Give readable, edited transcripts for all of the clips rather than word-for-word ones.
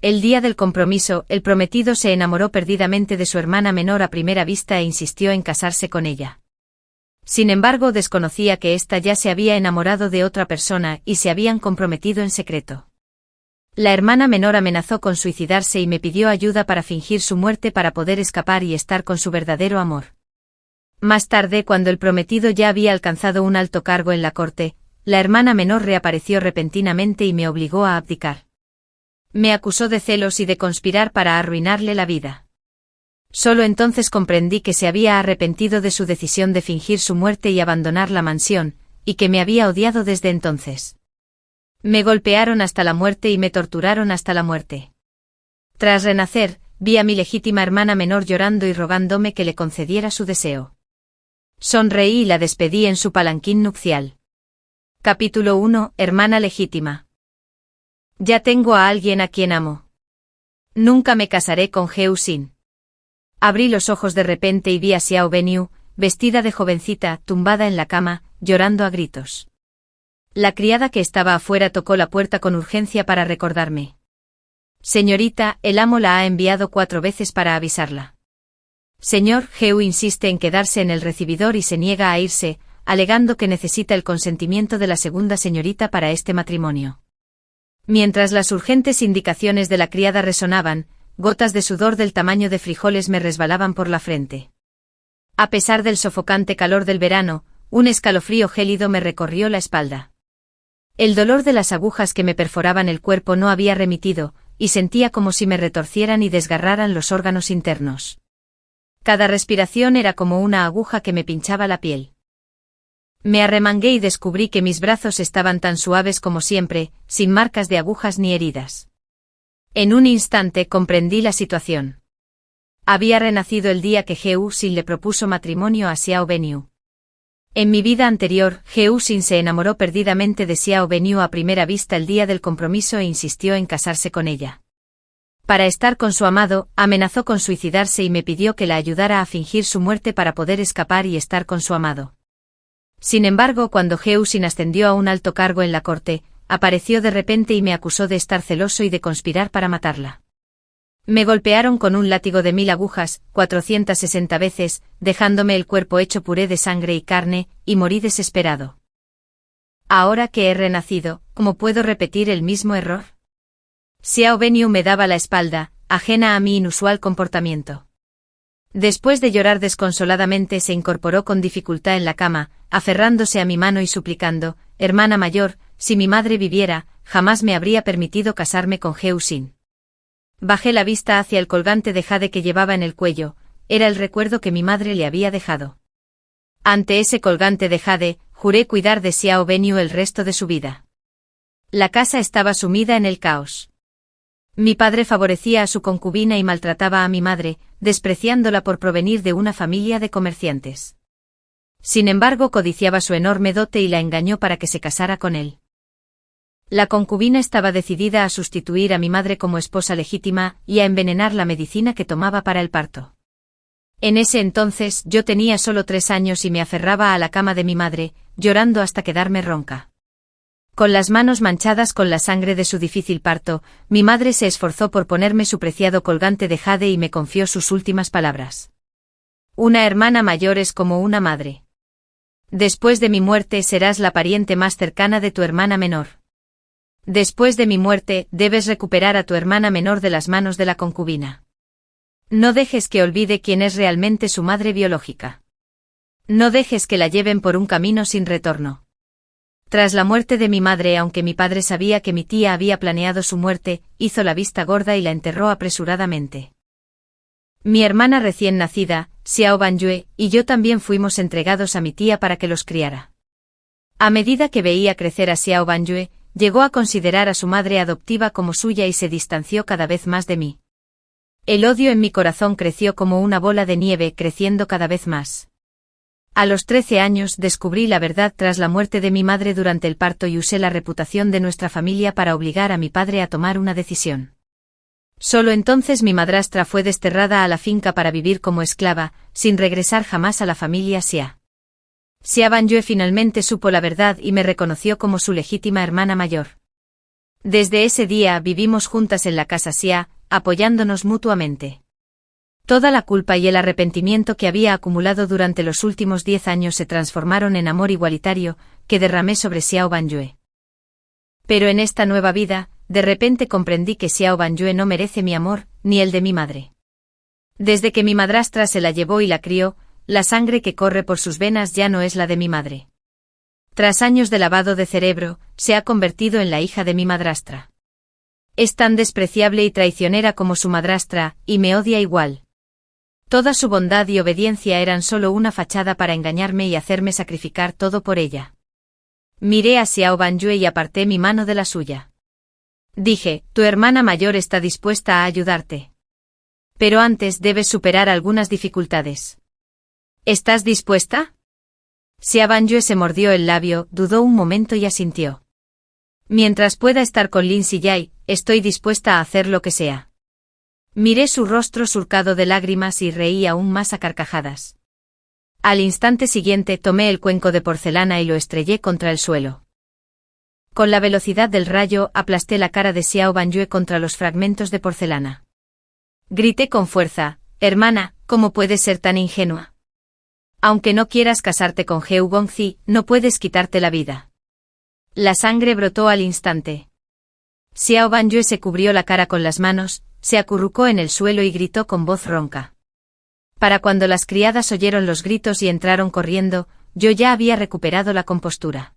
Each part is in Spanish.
El día del compromiso, el prometido se enamoró perdidamente de su hermana menor a primera vista e insistió en casarse con ella. Sin embargo, desconocía que ésta ya se había enamorado de otra persona y se habían comprometido en secreto. La hermana menor amenazó con suicidarse y me pidió ayuda para fingir su muerte para poder escapar y estar con su verdadero amor. Más tarde, cuando el prometido ya había alcanzado un alto cargo en la corte, la hermana menor reapareció repentinamente y me obligó a abdicar. Me acusó de celos y de conspirar para arruinarle la vida. Solo entonces comprendí que se había arrepentido de su decisión de fingir su muerte y abandonar la mansión, y que me había odiado desde entonces. Me golpearon hasta la muerte y me torturaron hasta la muerte. Tras renacer, vi a mi legítima hermana menor llorando y rogándome que le concediera su deseo. Sonreí y la despedí en su palanquín nupcial. Capítulo 1. Hermana legítima. Ya tengo a alguien a quien amo. Nunca me casaré con Heo Sin. Abrí los ojos de repente y vi a Xiao Benyu, vestida de jovencita, tumbada en la cama, llorando a gritos. La criada que estaba afuera tocó la puerta con urgencia para recordarme. Señorita, el amo la ha enviado 4 veces para avisarla. Señor, Heo insiste en quedarse en el recibidor y se niega a irse, alegando que necesita el consentimiento de la segunda señorita para este matrimonio. Mientras las urgentes indicaciones de la criada resonaban, gotas de sudor del tamaño de frijoles me resbalaban por la frente. A pesar del sofocante calor del verano, un escalofrío gélido me recorrió la espalda. El dolor de las agujas que me perforaban el cuerpo no había remitido, y sentía como si me retorcieran y desgarraran los órganos internos. Cada respiración era como una aguja que me pinchaba la piel. Me arremangué y descubrí que mis brazos estaban tan suaves como siempre, sin marcas de agujas ni heridas. En un instante comprendí la situación. Había renacido el día que Heo Sin le propuso matrimonio a Xiao Benyu. En mi vida anterior, Heo Sin se enamoró perdidamente de Xiao Benyu a primera vista el día del compromiso e insistió en casarse con ella. Para estar con su amado, amenazó con suicidarse y me pidió que la ayudara a fingir su muerte para poder escapar y estar con su amado. Sin embargo, cuando Heo Sin ascendió a un alto cargo en la corte, apareció de repente y me acusó de estar celoso y de conspirar para matarla. Me golpearon con un látigo de 1000 agujas, 460 veces, dejándome el cuerpo hecho puré de sangre y carne, y morí desesperado. Ahora que he renacido, ¿cómo puedo repetir el mismo error? Xiao Benyu me daba la espalda, ajena a mi inusual comportamiento. Después de llorar desconsoladamente se incorporó con dificultad en la cama, aferrándose a mi mano y suplicando, hermana mayor, si mi madre viviera, jamás me habría permitido casarme con Heo Sin. Bajé la vista hacia el colgante de jade que llevaba en el cuello, era el recuerdo que mi madre le había dejado. Ante ese colgante de jade, juré cuidar de Xiao Benyu el resto de su vida. La casa estaba sumida en el caos. Mi padre favorecía a su concubina y maltrataba a mi madre, despreciándola por provenir de una familia de comerciantes. Sin embargo, codiciaba su enorme dote y la engañó para que se casara con él. La concubina estaba decidida a sustituir a mi madre como esposa legítima y a envenenar la medicina que tomaba para el parto. En ese entonces yo tenía solo 3 años y me aferraba a la cama de mi madre, llorando hasta quedarme ronca. Con las manos manchadas con la sangre de su difícil parto, mi madre se esforzó por ponerme su preciado colgante de jade y me confió sus últimas palabras. Una hermana mayor es como una madre. Después de mi muerte serás la pariente más cercana de tu hermana menor. Después de mi muerte, debes recuperar a tu hermana menor de las manos de la concubina. No dejes que olvide quién es realmente su madre biológica. No dejes que la lleven por un camino sin retorno. Tras la muerte de mi madre, aunque mi padre sabía que mi tía había planeado su muerte, hizo la vista gorda y la enterró apresuradamente. Mi hermana recién nacida, Xiao Banyue, y yo también fuimos entregados a mi tía para que los criara. A medida que veía crecer a Xiao Banyue, llegó a considerar a su madre adoptiva como suya y se distanció cada vez más de mí. El odio en mi corazón creció como una bola de nieve, creciendo cada vez más. A los 13 años descubrí la verdad tras la muerte de mi madre durante el parto y usé la reputación de nuestra familia para obligar a mi padre a tomar una decisión. Solo entonces mi madrastra fue desterrada a la finca para vivir como esclava, sin regresar jamás a la familia Xia. Xia Banyue finalmente supo la verdad y me reconoció como su legítima hermana mayor. Desde ese día vivimos juntas en la casa Xia, apoyándonos mutuamente. Toda la culpa y el arrepentimiento que había acumulado durante los últimos 10 años se transformaron en amor igualitario, que derramé sobre Xiao Banyue. Pero en esta nueva vida, de repente comprendí que Xiao Banyue no merece mi amor, ni el de mi madre. Desde que mi madrastra se la llevó y la crió, la sangre que corre por sus venas ya no es la de mi madre. Tras años de lavado de cerebro, se ha convertido en la hija de mi madrastra. Es tan despreciable y traicionera como su madrastra, y me odia igual. Toda su bondad y obediencia eran solo una fachada para engañarme y hacerme sacrificar todo por ella. Miré a Xiao Banyue y aparté mi mano de la suya. Dije, tu hermana mayor está dispuesta a ayudarte. Pero antes debes superar algunas dificultades. ¿Estás dispuesta? Xiao Banyue se mordió el labio, dudó un momento y asintió. Mientras pueda estar con Lin Siyai, estoy dispuesta a hacer lo que sea. Miré su rostro surcado de lágrimas y reí aún más a carcajadas. Al instante siguiente tomé el cuenco de porcelana y lo estrellé contra el suelo. Con la velocidad del rayo aplasté la cara de Xiao Banyue contra los fragmentos de porcelana. Grité con fuerza, hermana, ¿cómo puedes ser tan ingenua? Aunque no quieras casarte con Heu Gongzi, no puedes quitarte la vida. La sangre brotó al instante. Xiao Banyue se cubrió la cara con las manos, se acurrucó en el suelo y gritó con voz ronca. Para cuando las criadas oyeron los gritos y entraron corriendo, yo ya había recuperado la compostura.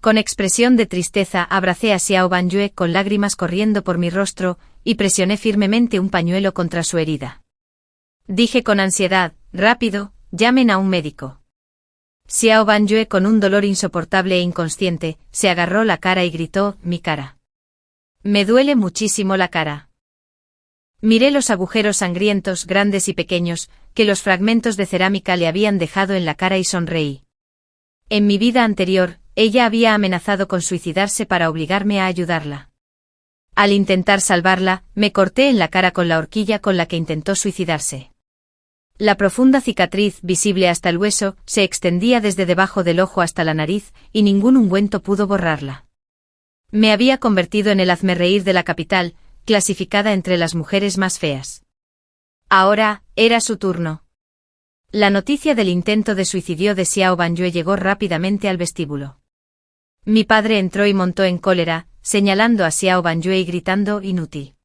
Con expresión de tristeza abracé a Xiao Banyue con lágrimas corriendo por mi rostro, y presioné firmemente un pañuelo contra su herida. Dije con ansiedad, rápido, llamen a un médico. Xiao Banyue, con un dolor insoportable e inconsciente, se agarró la cara y gritó, mi cara. Me duele muchísimo la cara. Miré los agujeros sangrientos, grandes y pequeños, que los fragmentos de cerámica le habían dejado en la cara y sonreí. En mi vida anterior, ella había amenazado con suicidarse para obligarme a ayudarla. Al intentar salvarla, me corté en la cara con la horquilla con la que intentó suicidarse. La profunda cicatriz, visible hasta el hueso, se extendía desde debajo del ojo hasta la nariz, y ningún ungüento pudo borrarla. Me había convertido en el hazmerreír de la capital, clasificada entre las mujeres más feas. Ahora, era su turno. La noticia del intento de suicidio de Xiao Banyue llegó rápidamente al vestíbulo. Mi padre entró y montó en cólera, señalando a Xiao Banyue y gritando, inútil.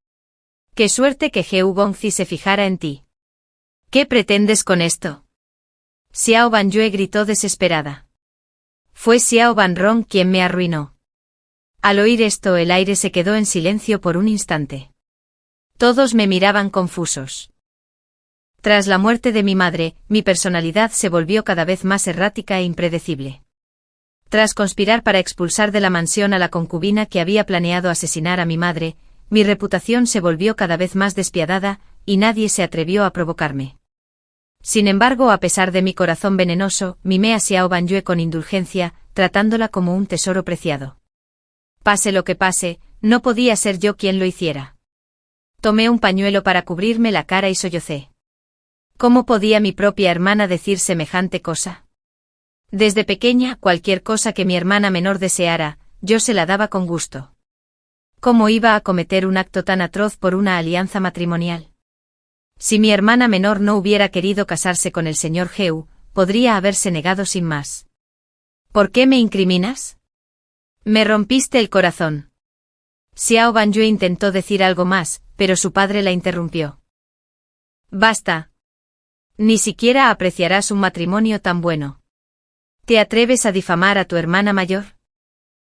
¡Qué suerte que Heu Gongzi se fijara en ti! ¿Qué pretendes con esto? Xiao Banyue gritó desesperada. Fue Xiao Banrong quien me arruinó. Al oír esto el aire se quedó en silencio por un instante. Todos me miraban confusos. Tras la muerte de mi madre, mi personalidad se volvió cada vez más errática e impredecible. Tras conspirar para expulsar de la mansión a la concubina que había planeado asesinar a mi madre, mi reputación se volvió cada vez más despiadada, y nadie se atrevió a provocarme. Sin embargo, a pesar de mi corazón venenoso, mimé a Xiao Banyue con indulgencia, tratándola como un tesoro preciado. Pase lo que pase, no podía ser yo quien lo hiciera. Tomé un pañuelo para cubrirme la cara y sollocé. ¿Cómo podía mi propia hermana decir semejante cosa? Desde pequeña, cualquier cosa que mi hermana menor deseara, yo se la daba con gusto. ¿Cómo iba a cometer un acto tan atroz por una alianza matrimonial? Si mi hermana menor no hubiera querido casarse con el señor Heu, podría haberse negado sin más. ¿Por qué me incriminas? Me rompiste el corazón. Xiao Banyue intentó decir algo más, pero su padre la interrumpió. Basta. Ni siquiera apreciarás un matrimonio tan bueno. ¿Te atreves a difamar a tu hermana mayor?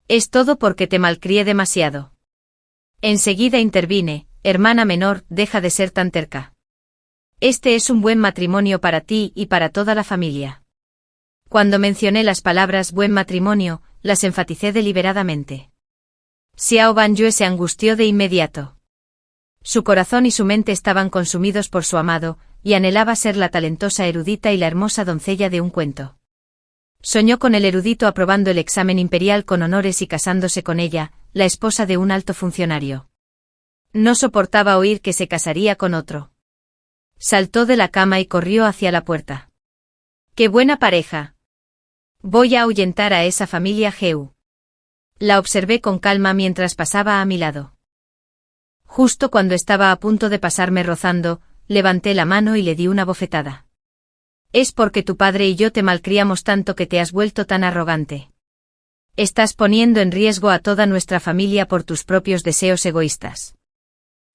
Es todo porque te malcrié demasiado. Enseguida intervine, hermana menor, deja de ser tan terca. Este es un buen matrimonio para ti y para toda la familia. Cuando mencioné las palabras buen matrimonio, las enfaticé deliberadamente. Xiao Banyue se angustió de inmediato. Su corazón y su mente estaban consumidos por su amado, y anhelaba ser la talentosa erudita y la hermosa doncella de un cuento. Soñó con el erudito aprobando el examen imperial con honores y casándose con ella, la esposa de un alto funcionario. No soportaba oír que se casaría con otro. Saltó de la cama y corrió hacia la puerta. ¡Qué buena pareja! Voy a ahuyentar a esa familia Heu. La observé con calma mientras pasaba a mi lado. Justo cuando estaba a punto de pasarme rozando, levanté la mano y le di una bofetada. Es porque tu padre y yo te malcriamos tanto que te has vuelto tan arrogante. Estás poniendo en riesgo a toda nuestra familia por tus propios deseos egoístas.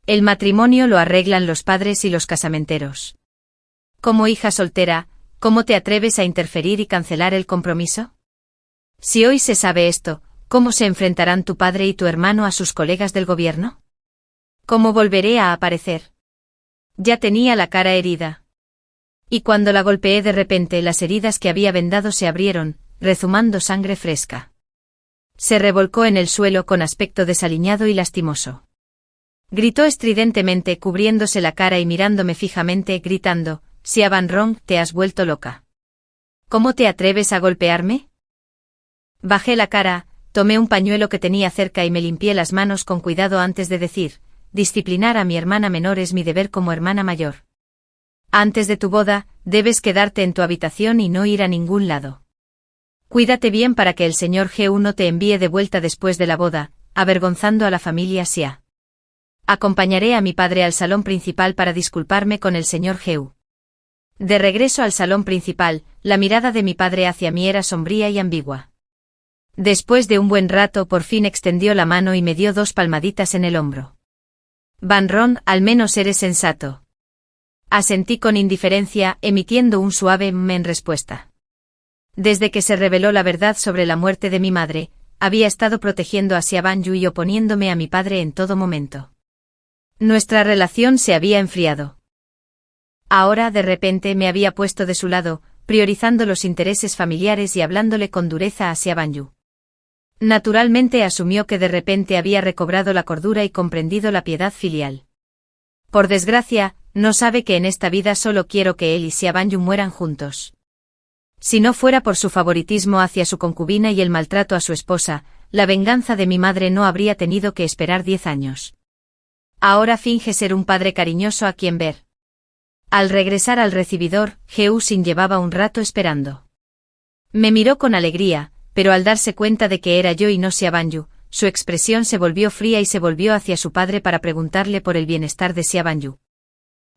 El matrimonio lo arreglan los padres y los casamenteros. Como hija soltera, ¿cómo te atreves a interferir y cancelar el compromiso? Si hoy se sabe esto, ¿cómo se enfrentarán tu padre y tu hermano a sus colegas del gobierno? ¿Cómo volveré a aparecer? Ya tenía la cara herida. Y cuando la golpeé de repente las heridas que había vendado se abrieron, rezumando sangre fresca. Se revolcó en el suelo con aspecto desaliñado y lastimoso. Gritó estridentemente cubriéndose la cara y mirándome fijamente, gritando, Xia Banrong, te has vuelto loca. ¿Cómo te atreves a golpearme? Bajé la cara, tomé un pañuelo que tenía cerca y me limpié las manos con cuidado antes de decir, disciplinar a mi hermana menor es mi deber como hermana mayor. Antes de tu boda, debes quedarte en tu habitación y no ir a ningún lado. Cuídate bien para que el señor Heu no te envíe de vuelta después de la boda, avergonzando a la familia Xia. Acompañaré a mi padre al salón principal para disculparme con el señor Heu. De regreso al salón principal, la mirada de mi padre hacia mí era sombría y ambigua. Después de un buen rato por fin extendió la mano y me dio 2 palmaditas en el hombro. Banrong, al menos eres sensato. Asentí con indiferencia, emitiendo un suave en respuesta. Desde que se reveló la verdad sobre la muerte de mi madre, había estado protegiendo a Xia Banyu y oponiéndome a mi padre en todo momento. Nuestra relación se había enfriado. Ahora de repente me había puesto de su lado, priorizando los intereses familiares y hablándole con dureza a Xia Banyu. Naturalmente asumió que de repente había recobrado la cordura y comprendido la piedad filial. Por desgracia, no sabe que en esta vida solo quiero que él y Xia Banyu mueran juntos. Si no fuera por su favoritismo hacia su concubina y el maltrato a su esposa, la venganza de mi madre no habría tenido que esperar 10 años. Ahora finge ser un padre cariñoso a quien ver. Al regresar al recibidor, Heu Xin llevaba un rato esperando. Me miró con alegría, pero al darse cuenta de que era yo y no Xia Banyu, su expresión se volvió fría y se volvió hacia su padre para preguntarle por el bienestar de Xia Banyu.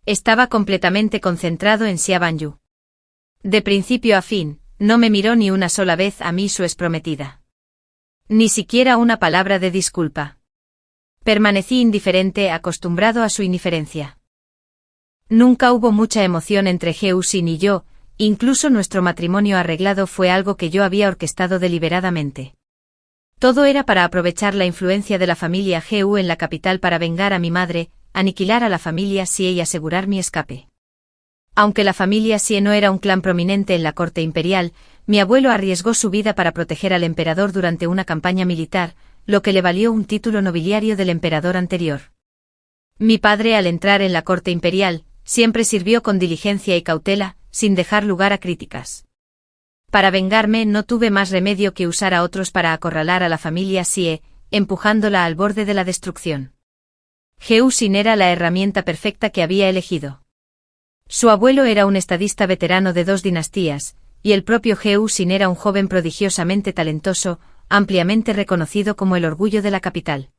Estaba completamente concentrado en Xia Banyu. De principio a fin, no me miró ni una sola vez a mí su exprometida. Ni siquiera una palabra de disculpa. Permanecí indiferente, acostumbrado a su indiferencia. Nunca hubo mucha emoción entre Heu Xin y yo, incluso nuestro matrimonio arreglado fue algo que yo había orquestado deliberadamente. Todo era para aprovechar la influencia de la familia Heu en la capital para vengar a mi madre, aniquilar a la familia Xie y asegurar mi escape. Aunque la familia Xie no era un clan prominente en la corte imperial, mi abuelo arriesgó su vida para proteger al emperador durante una campaña militar, lo que le valió un título nobiliario del emperador anterior. Mi padre, al entrar en la corte imperial, siempre sirvió con diligencia y cautela, sin dejar lugar a críticas. Para vengarme no tuve más remedio que usar a otros para acorralar a la familia Xie, empujándola al borde de la destrucción. Heu Xin era la herramienta perfecta que había elegido. Su abuelo era un estadista veterano de 2 dinastías, y el propio Heu Xin era un joven prodigiosamente talentoso, ampliamente reconocido como el orgullo de la capital.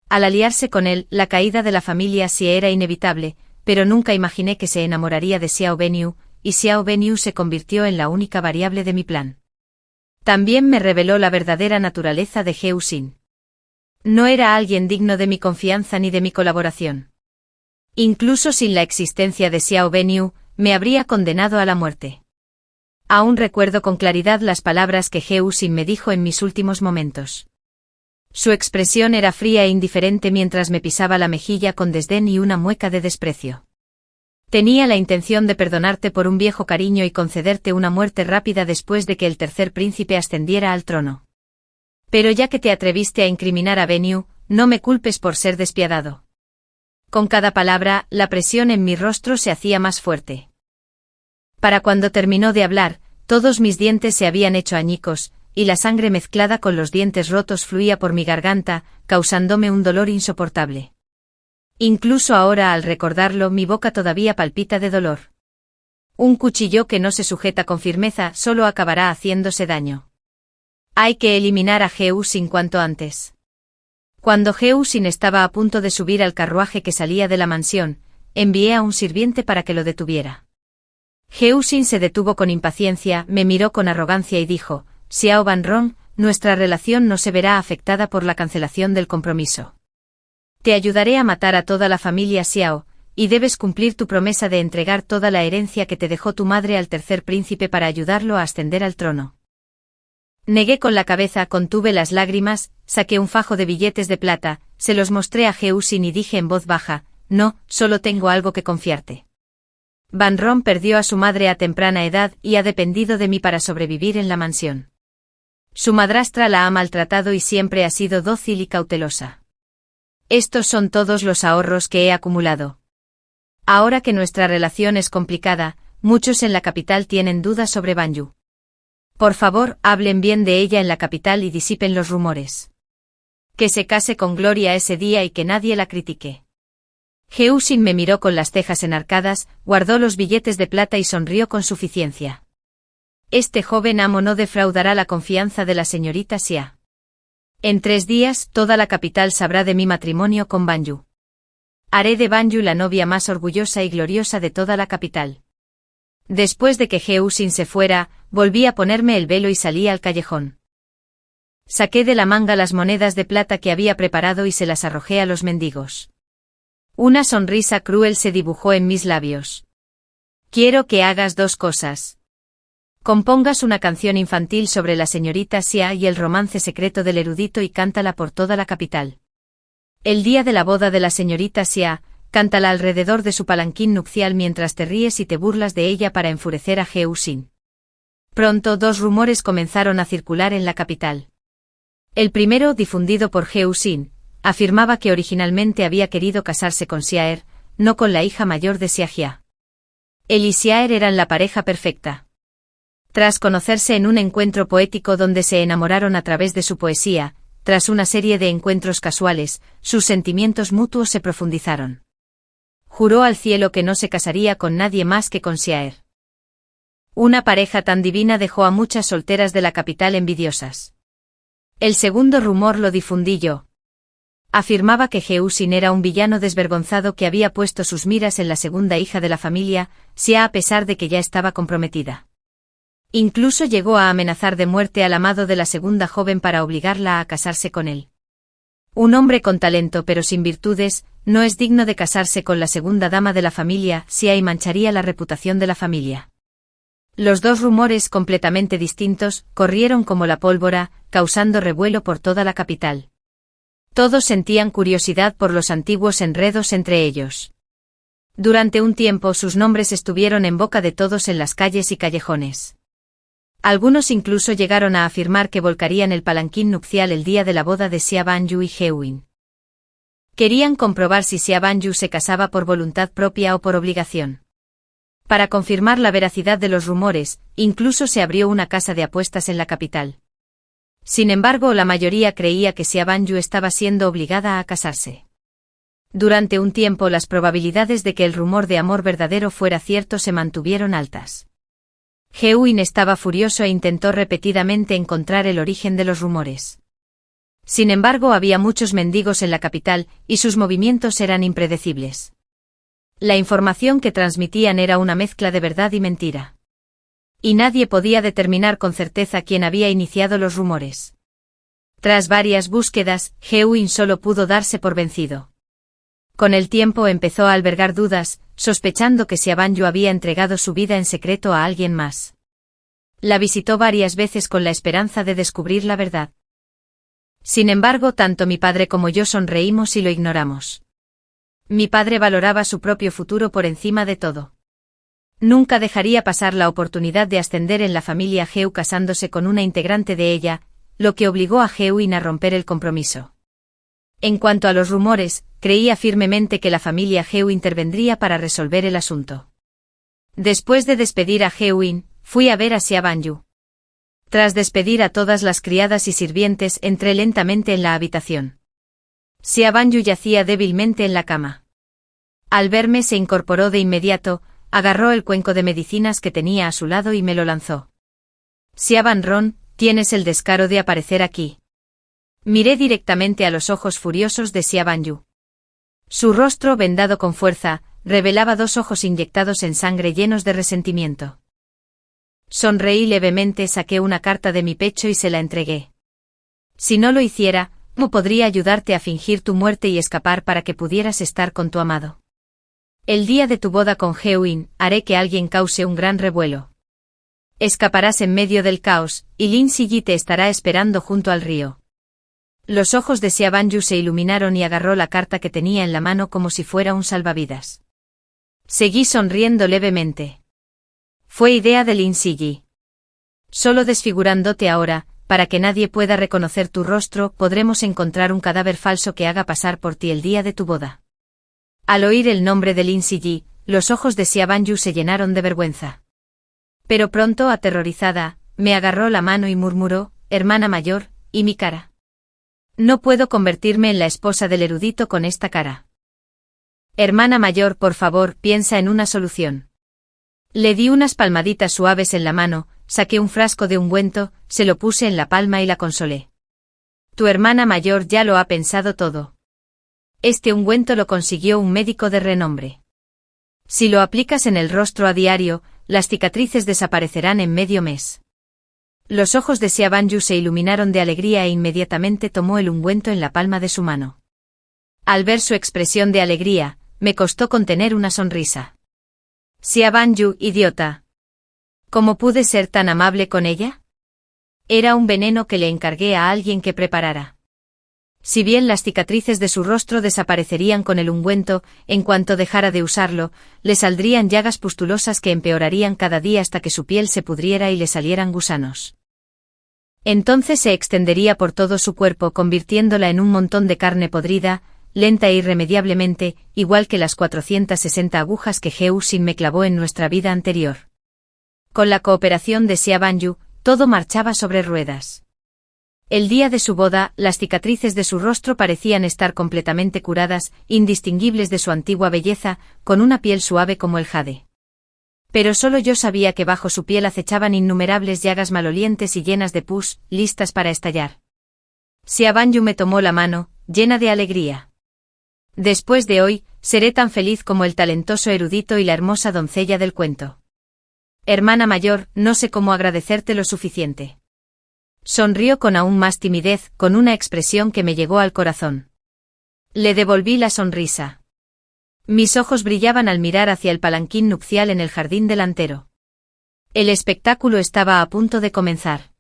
Al aliarse con él, la caída de la familia Xie era inevitable, pero nunca imaginé que se enamoraría de Xiao Benyu, y Xiao Benyu se convirtió en la única variable de mi plan. También me reveló la verdadera naturaleza de Heu Xin. No era alguien digno de mi confianza ni de mi colaboración. Incluso sin la existencia de Xiao Benyu, me habría condenado a la muerte. Aún recuerdo con claridad las palabras que Heu Xin me dijo en mis últimos momentos. Su expresión era fría e indiferente mientras me pisaba la mejilla con desdén y una mueca de desprecio. Tenía la intención de perdonarte por un viejo cariño y concederte una muerte rápida después de que el tercer príncipe ascendiera al trono. Pero ya que te atreviste a incriminar a Benyu, no me culpes por ser despiadado. Con cada palabra, la presión en mi rostro se hacía más fuerte. Para cuando terminó de hablar, todos mis dientes se habían hecho añicos, y la sangre mezclada con los dientes rotos fluía por mi garganta, causándome un dolor insoportable. Incluso ahora al recordarlo mi boca todavía palpita de dolor. Un cuchillo que no se sujeta con firmeza solo acabará haciéndose daño. Hay que eliminar a Geusin cuanto antes. Cuando Geusin estaba a punto de subir al carruaje que salía de la mansión, envié a un sirviente para que lo detuviera. Geusin se detuvo con impaciencia, me miró con arrogancia y dijo: Xiao Banron, nuestra relación no se verá afectada por la cancelación del compromiso. Te ayudaré a matar a toda la familia Xiao, y debes cumplir tu promesa de entregar toda la herencia que te dejó tu madre al tercer príncipe para ayudarlo a ascender al trono. Negué con la cabeza, contuve las lágrimas, saqué un fajo de billetes de plata, se los mostré a Geusin y dije en voz baja: No, solo tengo algo que confiarte. Banron perdió a su madre a temprana edad y ha dependido de mí para sobrevivir en la mansión. Su madrastra la ha maltratado y siempre ha sido dócil y cautelosa. Estos son todos los ahorros que he acumulado. Ahora que nuestra relación es complicada, muchos en la capital tienen dudas sobre Banyu. Por favor, hablen bien de ella en la capital y disipen los rumores. Que se case con Gloria ese día y que nadie la critique. Geusin me miró con las cejas enarcadas, guardó los billetes de plata y sonrió con suficiencia. Este joven amo no defraudará la confianza de la señorita Xia. En 3 días, toda la capital sabrá de mi matrimonio con Banyu. Haré de Banyu la novia más orgullosa y gloriosa de toda la capital. Después de que Geusin se fuera, volví a ponerme el velo y salí al callejón. Saqué de la manga las monedas de plata que había preparado y se las arrojé a los mendigos. Una sonrisa cruel se dibujó en mis labios. Quiero que hagas 2 cosas. Compongas una canción infantil sobre la señorita Xia y el romance secreto del erudito y cántala por toda la capital. El día de la boda de la señorita Xia, cántala alrededor de su palanquín nupcial mientras te ríes y te burlas de ella para enfurecer a Geusin. Pronto 2 rumores comenzaron a circular en la capital. El primero, difundido por Geusin, afirmaba que originalmente había querido casarse con Xiaer, no con la hija mayor de Xiajia. Él y Xiaer eran la pareja perfecta. Tras conocerse en un encuentro poético donde se enamoraron a través de su poesía, tras una serie de encuentros casuales, sus sentimientos mutuos se profundizaron. Juró al cielo que no se casaría con nadie más que con Xiaer. Una pareja tan divina dejó a muchas solteras de la capital envidiosas. El segundo rumor lo difundí yo. Afirmaba que Geusin era un villano desvergonzado que había puesto sus miras en la segunda hija de la familia, Xia, a pesar de que ya estaba comprometida. Incluso llegó a amenazar de muerte al amado de la segunda joven para obligarla a casarse con él. Un hombre con talento pero sin virtudes, no es digno de casarse con la segunda dama de la familia, Xia, y mancharía la reputación de la familia. Los 2 rumores completamente distintos corrieron como la pólvora, causando revuelo por toda la capital. Todos sentían curiosidad por los antiguos enredos entre ellos. Durante un tiempo sus nombres estuvieron en boca de todos en las calles y callejones. Algunos incluso llegaron a afirmar que volcarían el palanquín nupcial el día de la boda de Xia Banyu y Geuin. Querían comprobar si Xia Banyu se casaba por voluntad propia o por obligación. Para confirmar la veracidad de los rumores, incluso se abrió una casa de apuestas en la capital. Sin embargo, la mayoría creía que Xia Banyu estaba siendo obligada a casarse. Durante un tiempo las probabilidades de que el rumor de amor verdadero fuera cierto se mantuvieron altas. Geuin estaba furioso e intentó repetidamente encontrar el origen de los rumores. Sin embargo, había muchos mendigos en la capital, y sus movimientos eran impredecibles. La información que transmitían era una mezcla de verdad y mentira. Y nadie podía determinar con certeza quién había iniciado los rumores. Tras varias búsquedas, Geuin solo pudo darse por vencido. Con el tiempo empezó a albergar dudas, sospechando que Xia Banyu había entregado su vida en secreto a alguien más. La visitó varias veces con la esperanza de descubrir la verdad. Sin embargo, tanto mi padre como yo sonreímos y lo ignoramos. Mi padre valoraba su propio futuro por encima de todo. Nunca dejaría pasar la oportunidad de ascender en la familia Geu casándose con una integrante de ella, lo que obligó a Geuin a romper el compromiso. En cuanto a los rumores, creía firmemente que la familia Geu intervendría para resolver el asunto. Después de despedir a Geuin, fui a ver a Xia Banyu. Tras despedir a todas las criadas y sirvientes, entré lentamente en la habitación. Xia Banyu yacía débilmente en la cama. Al verme se incorporó de inmediato, agarró el cuenco de medicinas que tenía a su lado y me lo lanzó. Xia Banron, Tienes el descaro de aparecer aquí. Miré directamente a los ojos furiosos de Xia Banyu. Su rostro, vendado con fuerza, revelaba dos ojos inyectados en sangre llenos de resentimiento. Sonreí levemente, saqué una carta de mi pecho y se la entregué. Si no lo hiciera, ¿cómo podría ayudarte a fingir tu muerte y escapar para que pudieras estar con tu amado? El día de tu boda con Heo-in, haré que alguien cause un gran revuelo. Escaparás en medio del caos, y Lin Ziyi te estará esperando junto al río. Los ojos de Xia Banyu se iluminaron y agarró la carta que tenía en la mano como si fuera un salvavidas. Seguí sonriendo levemente. Fue idea de Lin Ziyi. Solo desfigurándote ahora, para que nadie pueda reconocer tu rostro, podremos encontrar un cadáver falso que haga pasar por ti el día de tu boda. Al oír el nombre de Lin Ziyi, los ojos de Xia Banyu se llenaron de vergüenza. Pero pronto, aterrorizada, me agarró la mano y murmuró, hermana mayor, ¿y mi cara? No puedo convertirme en la esposa del erudito con esta cara. Hermana mayor, por favor, piensa en una solución. Le di unas palmaditas suaves en la mano, saqué un frasco de ungüento, se lo puse en la palma y la consolé. Tu hermana mayor ya lo ha pensado todo. Este ungüento lo consiguió un médico de renombre. Si lo aplicas en el rostro a diario, las cicatrices desaparecerán en medio mes. Los ojos de Xia Banyu se iluminaron de alegría e inmediatamente tomó el ungüento en la palma de su mano. Al ver su expresión de alegría, me costó contener una sonrisa. Xia Banyu, idiota. ¿Cómo pude ser tan amable con ella? Era un veneno que le encargué a alguien que preparara. Si bien las cicatrices de su rostro desaparecerían con el ungüento, en cuanto dejara de usarlo, le saldrían llagas pustulosas que empeorarían cada día hasta que su piel se pudriera y le salieran gusanos. Entonces se extendería por todo su cuerpo, convirtiéndola en un montón de carne podrida, lenta e irremediablemente, igual que las 460 agujas que Heo-in me clavó en nuestra vida anterior. Con la cooperación de Xia Banyu, todo marchaba sobre ruedas. El día de su boda, las cicatrices de su rostro parecían estar completamente curadas, indistinguibles de su antigua belleza, con una piel suave como el jade. Pero solo yo sabía que bajo su piel acechaban innumerables llagas malolientes y llenas de pus, listas para estallar. Xia Banyu me tomó la mano, llena de alegría. Después de hoy, seré tan feliz como el talentoso erudito y la hermosa doncella del cuento. Hermana mayor, no sé cómo agradecerte lo suficiente. Sonrió con aún más timidez, con una expresión que me llegó al corazón. Le devolví la sonrisa. Mis ojos brillaban al mirar hacia el palanquín nupcial en el jardín delantero. El espectáculo estaba a punto de comenzar.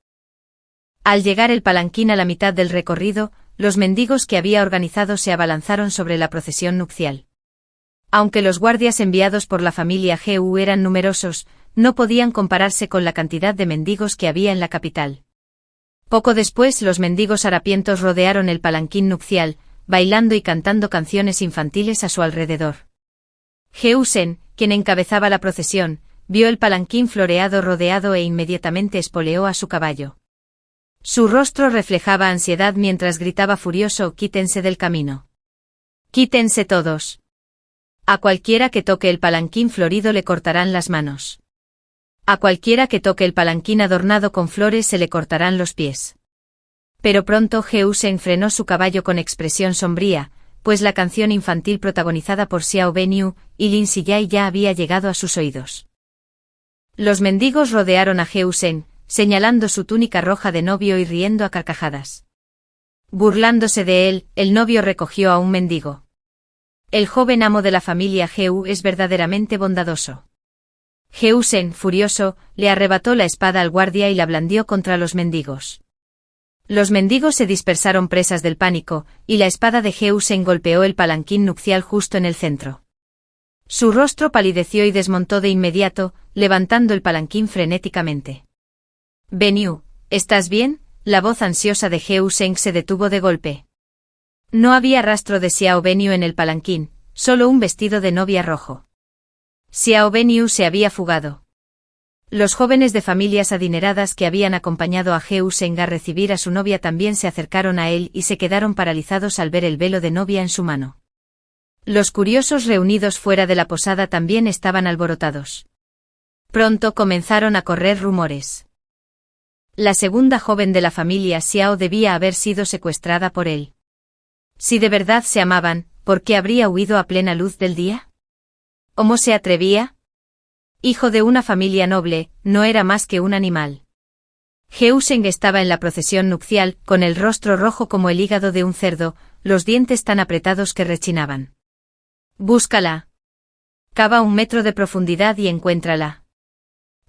Al llegar el palanquín a la mitad del recorrido, los mendigos que había organizado se abalanzaron sobre la procesión nupcial. Aunque los guardias enviados por la familia Heo eran numerosos, no podían compararse con la cantidad de mendigos que había en la capital. Poco después los mendigos harapientos rodearon el palanquín nupcial, bailando y cantando canciones infantiles a su alrededor. Heo-sen, quien encabezaba la procesión, vio el palanquín floreado rodeado e inmediatamente espoleó a su caballo. Su rostro reflejaba ansiedad mientras gritaba furioso: «¡Quítense del camino! ¡Quítense todos! A cualquiera que toque el palanquín florido le cortarán las manos. A cualquiera que toque el palanquín adornado con flores se le cortarán los pies». Pero pronto Heo-sen frenó su caballo con expresión sombría, pues la canción infantil protagonizada por Xiao Benyu y Lin Ziyi ya había llegado a sus oídos. Los mendigos rodearon a Heo-sen, señalando su túnica roja de novio y riendo a carcajadas. Burlándose de él, el novio recogió a un mendigo. El joven amo de la familia Heo es verdaderamente bondadoso. Heo-sen, furioso, le arrebató la espada al guardia y la blandió contra los mendigos. Los mendigos se dispersaron presas del pánico, y la espada de Heo-sen golpeó el palanquín nupcial justo en el centro. Su rostro palideció y desmontó de inmediato, levantando el palanquín frenéticamente. «Benyu, ¿estás bien?», la voz ansiosa de Heo-sen se detuvo de golpe. No había rastro de Xiao Benyu en el palanquín, solo un vestido de novia rojo. Xiao Benyu se había fugado. Los jóvenes de familias adineradas que habían acompañado a Heo-sen a recibir a su novia también se acercaron a él y se quedaron paralizados al ver el velo de novia en su mano. Los curiosos reunidos fuera de la posada también estaban alborotados. Pronto comenzaron a correr rumores. La segunda joven de la familia Xiao debía haber sido secuestrada por él. Si de verdad se amaban, ¿por qué habría huido a plena luz del día? ¿Cómo se atrevía? Hijo de una familia noble, no era más que un animal. Heuseng estaba en la procesión nupcial, con el rostro rojo como el hígado de un cerdo, los dientes tan apretados que rechinaban. Búscala. Cava 1 metro de profundidad y encuéntrala.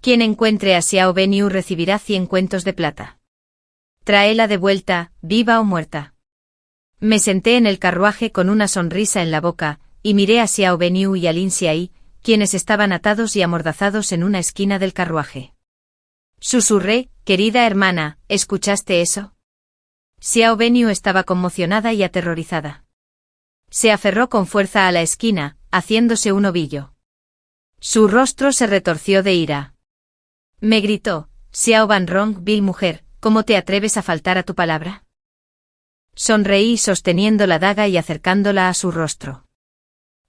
Quien encuentre a Xiao Benyu recibirá 100 cuentos de plata. Tráela de vuelta, viva o muerta. Me senté en el carruaje con una sonrisa en la boca, y miré a Xiao Benyu y a Lin Xiai, quienes estaban atados y amordazados en una esquina del carruaje. Susurré, querida hermana, ¿escuchaste eso? Xiao Benyu estaba conmocionada y aterrorizada. Se aferró con fuerza a la esquina, haciéndose un ovillo. Su rostro se retorció de ira. Me gritó, Xiao Banrong, vil mujer, ¿cómo te atreves a faltar a tu palabra? Sonreí sosteniendo la daga y acercándola a su rostro.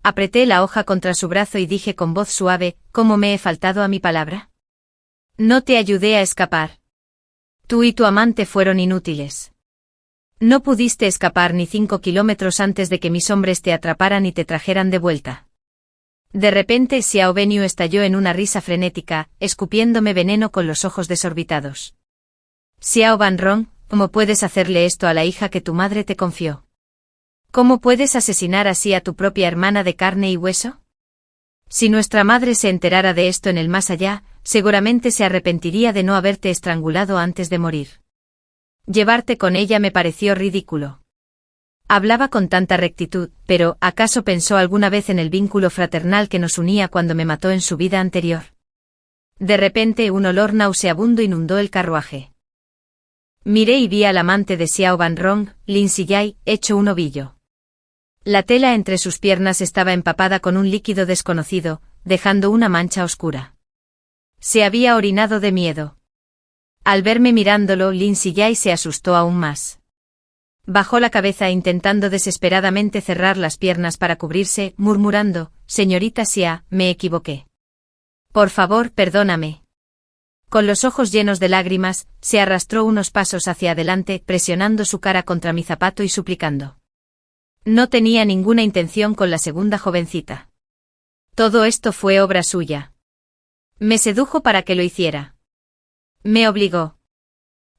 Apreté la hoja contra su brazo y dije con voz suave, ¿cómo me he faltado a mi palabra? No te ayudé a escapar. Tú y tu amante fueron inútiles. No pudiste escapar ni 5 kilómetros antes de que mis hombres te atraparan y te trajeran de vuelta. De repente Xiao Benyu estalló en una risa frenética, escupiéndome veneno con los ojos desorbitados. Xiao Banrong, ¿cómo puedes hacerle esto a la hija que tu madre te confió? ¿Cómo puedes asesinar así a tu propia hermana de carne y hueso? Si nuestra madre se enterara de esto en el más allá, seguramente se arrepentiría de no haberte estrangulado antes de morir. Llevarte con ella me pareció ridículo. Hablaba con tanta rectitud, pero ¿acaso pensó alguna vez en el vínculo fraternal que nos unía cuando me mató en su vida anterior? De repente un olor nauseabundo inundó el carruaje. Miré y vi al amante de Xiao Banrong, Lin Xiai, hecho un ovillo. La tela entre sus piernas estaba empapada con un líquido desconocido, dejando una mancha oscura. Se había orinado de miedo. Al verme mirándolo, Lin Xiai se asustó aún más. Bajó la cabeza intentando desesperadamente cerrar las piernas para cubrirse, murmurando, «Señorita Xia, me equivoqué. Por favor, perdóname». Con los ojos llenos de lágrimas, se arrastró unos pasos hacia adelante, presionando su cara contra mi zapato y suplicando. No tenía ninguna intención con la segunda jovencita. Todo esto fue obra suya. Me sedujo para que lo hiciera. Me obligó.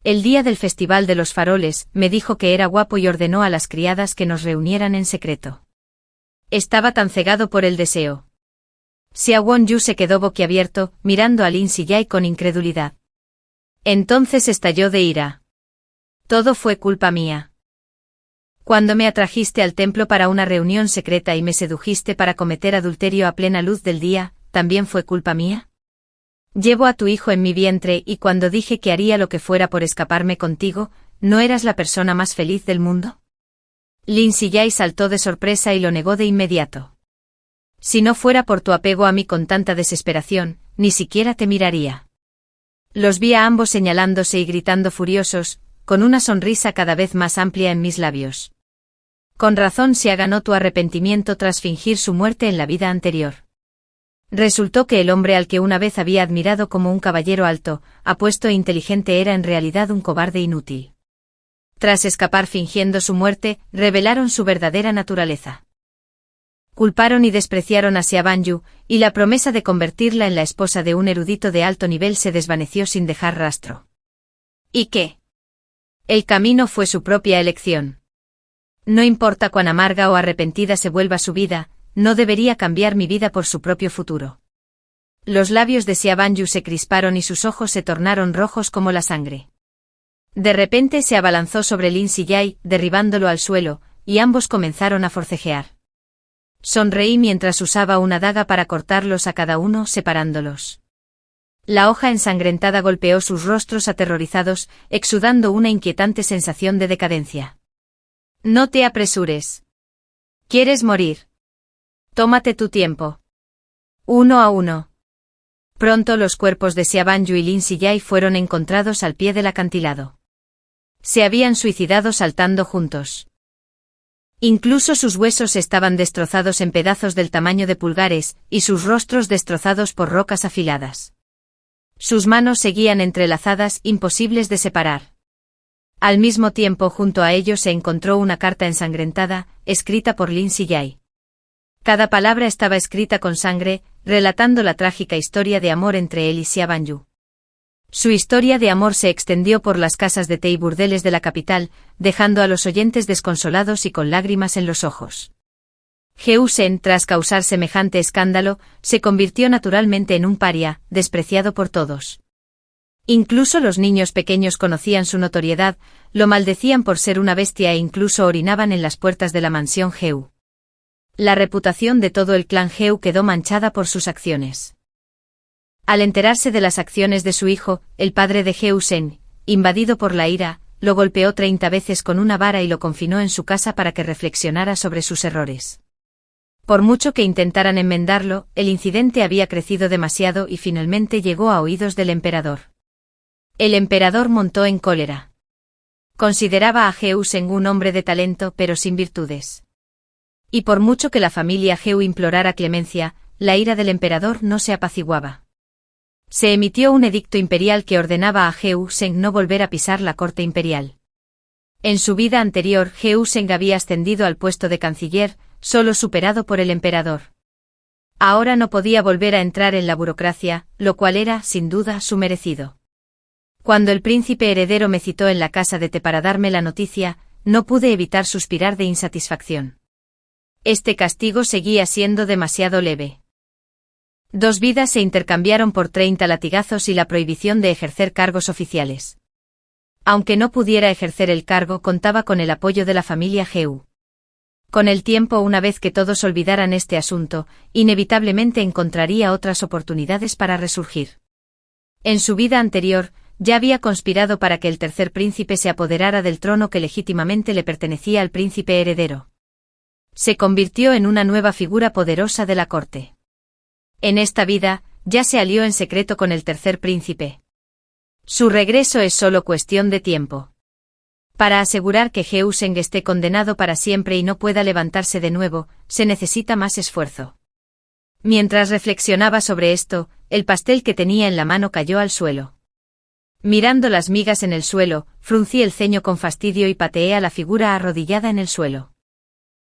El día del Festival de los Faroles, me dijo que era guapo y ordenó a las criadas que nos reunieran en secreto. Estaba tan cegado por el deseo. Xiao Wenyu se quedó boquiabierto, mirando a Lin Xiai con incredulidad. Entonces estalló de ira. Todo fue culpa mía. Cuando me atrajiste al templo para una reunión secreta y me sedujiste para cometer adulterio a plena luz del día, ¿también fue culpa mía? Llevo a tu hijo en mi vientre y cuando dije que haría lo que fuera por escaparme contigo, ¿no eras la persona más feliz del mundo? Lin Xiai saltó de sorpresa y lo negó de inmediato. Si no fuera por tu apego a mí con tanta desesperación, ni siquiera te miraría. Los vi a ambos señalándose y gritando furiosos, con una sonrisa cada vez más amplia en mis labios. Con razón se ganó tu arrepentimiento tras fingir su muerte en la vida anterior. Resultó que el hombre al que una vez había admirado como un caballero alto, apuesto e inteligente era en realidad un cobarde inútil. Tras escapar fingiendo su muerte, revelaron su verdadera naturaleza. Culparon y despreciaron a Xia Banyu, y la promesa de convertirla en la esposa de un erudito de alto nivel se desvaneció sin dejar rastro. ¿Y qué? El camino fue su propia elección. No importa cuán amarga o arrepentida se vuelva su vida, no debería cambiar mi vida por su propio futuro. Los labios de Xia Banyu se crisparon y sus ojos se tornaron rojos como la sangre. De repente se abalanzó sobre Lin Xiai, derribándolo al suelo, y ambos comenzaron a forcejear. Sonreí mientras usaba una daga para cortarlos a cada uno, separándolos. La hoja ensangrentada golpeó sus rostros aterrorizados, exudando una inquietante sensación de decadencia. No te apresures. ¿Quieres morir? Tómate tu tiempo. Uno a uno. Pronto los cuerpos de Xia Banyu y Lin Xiai fueron encontrados al pie del acantilado. Se habían suicidado saltando juntos. Incluso sus huesos estaban destrozados en pedazos del tamaño de pulgares, y sus rostros destrozados por rocas afiladas. Sus manos seguían entrelazadas, imposibles de separar. Al mismo tiempo, junto a ellos se encontró una carta ensangrentada, escrita por Lin Siyai. Cada palabra estaba escrita con sangre, relatando la trágica historia de amor entre él y Xia Banyu. Su historia de amor se extendió por las casas de té y burdeles de la capital, dejando a los oyentes desconsolados y con lágrimas en los ojos. Heu Sen, tras causar semejante escándalo, se convirtió naturalmente en un paria, despreciado por todos. Incluso los niños pequeños conocían su notoriedad, lo maldecían por ser una bestia e incluso orinaban en las puertas de la mansión Heu. La reputación de todo el clan Heu quedó manchada por sus acciones. Al enterarse de las acciones de su hijo, el padre de Heu Sen, invadido por la ira, lo golpeó 30 veces con una vara y lo confinó en su casa para que reflexionara sobre sus errores. Por mucho que intentaran enmendarlo, el incidente había crecido demasiado y finalmente llegó a oídos del emperador. El emperador montó en cólera. Consideraba a Heu Sen un hombre de talento pero sin virtudes. Y por mucho que la familia Heu implorara clemencia, la ira del emperador no se apaciguaba. Se emitió un edicto imperial que ordenaba a Heu Sen no volver a pisar la corte imperial. En su vida anterior, Heu Sen había ascendido al puesto de canciller, solo superado por el emperador. Ahora no podía volver a entrar en la burocracia, lo cual era, sin duda, su merecido. Cuando el príncipe heredero me citó en la casa de té para darme la noticia, no pude evitar suspirar de insatisfacción. Este castigo seguía siendo demasiado leve. 2 vidas se intercambiaron por 30 latigazos y la prohibición de ejercer cargos oficiales. Aunque no pudiera ejercer el cargo, contaba con el apoyo de la familia Heu. Con el tiempo, una vez que todos olvidaran este asunto, inevitablemente encontraría otras oportunidades para resurgir. En su vida anterior, ya había conspirado para que el tercer príncipe se apoderara del trono que legítimamente le pertenecía al príncipe heredero. Se convirtió en una nueva figura poderosa de la corte. En esta vida, ya se alió en secreto con el tercer príncipe. Su regreso es solo cuestión de tiempo. Para asegurar que Heu Sen esté condenado para siempre y no pueda levantarse de nuevo, se necesita más esfuerzo. Mientras reflexionaba sobre esto, el pastel que tenía en la mano cayó al suelo. Mirando las migas en el suelo, fruncí el ceño con fastidio y pateé a la figura arrodillada en el suelo.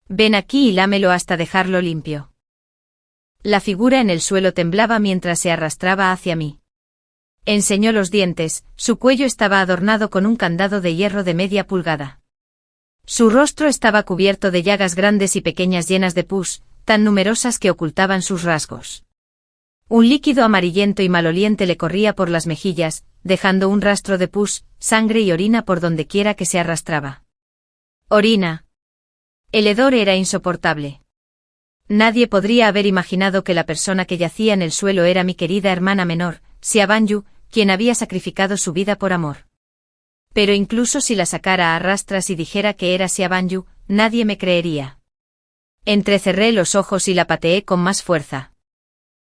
«Ven aquí y lámelo hasta dejarlo limpio». La figura en el suelo temblaba mientras se arrastraba hacia mí. Enseñó los dientes, su cuello estaba adornado con un candado de hierro de media pulgada. Su rostro estaba cubierto de llagas grandes y pequeñas llenas de pus, tan numerosas que ocultaban sus rasgos. Un líquido amarillento y maloliente le corría por las mejillas, dejando un rastro de pus, sangre y orina por donde quiera que se arrastraba. Orina. El hedor era insoportable. Nadie podría haber imaginado que la persona que yacía en el suelo era mi querida hermana menor, Xia Banyu, quien había sacrificado su vida por amor. Pero incluso si la sacara a rastras y dijera que era Xia Banyu, nadie me creería. Entrecerré los ojos y la pateé con más fuerza.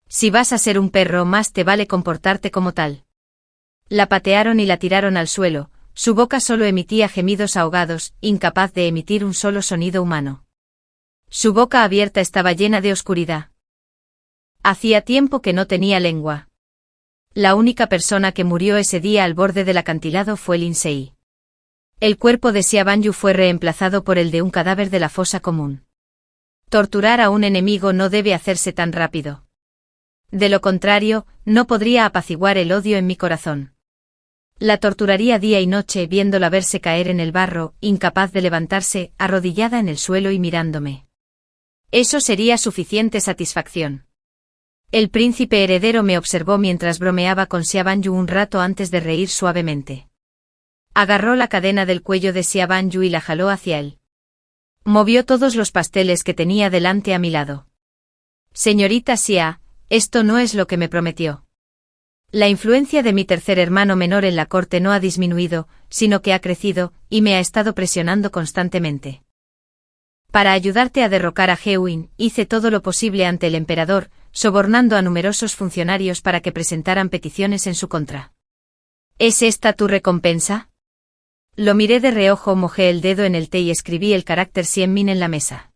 Si vas a ser un perro, más te vale comportarte como tal. La patearon y la tiraron al suelo, su boca solo emitía gemidos ahogados, incapaz de emitir un solo sonido humano. Su boca abierta estaba llena de oscuridad. Hacía tiempo que no tenía lengua. La única persona que murió ese día al borde del acantilado fue Lin Sei. El cuerpo de Xia Banyu fue reemplazado por el de un cadáver de la fosa común. Torturar a un enemigo no debe hacerse tan rápido. De lo contrario, no podría apaciguar el odio en mi corazón. La torturaría día y noche viéndola verse caer en el barro, incapaz de levantarse, arrodillada en el suelo y mirándome. Eso sería suficiente satisfacción. El príncipe heredero me observó mientras bromeaba con Xia Banyu un rato antes de reír suavemente. Agarró la cadena del cuello de Xia Banyu y la jaló hacia él. Movió todos los pasteles que tenía delante a mi lado. Señorita Xia, esto no es lo que me prometió. La influencia de mi tercer hermano menor en la corte no ha disminuido, sino que ha crecido, y me ha estado presionando constantemente. Para ayudarte a derrocar a Hewin, hice todo lo posible ante el emperador, sobornando a numerosos funcionarios para que presentaran peticiones en su contra. ¿Es esta tu recompensa? Lo miré de reojo, mojé el dedo en el té y escribí el carácter Xianmin en la mesa.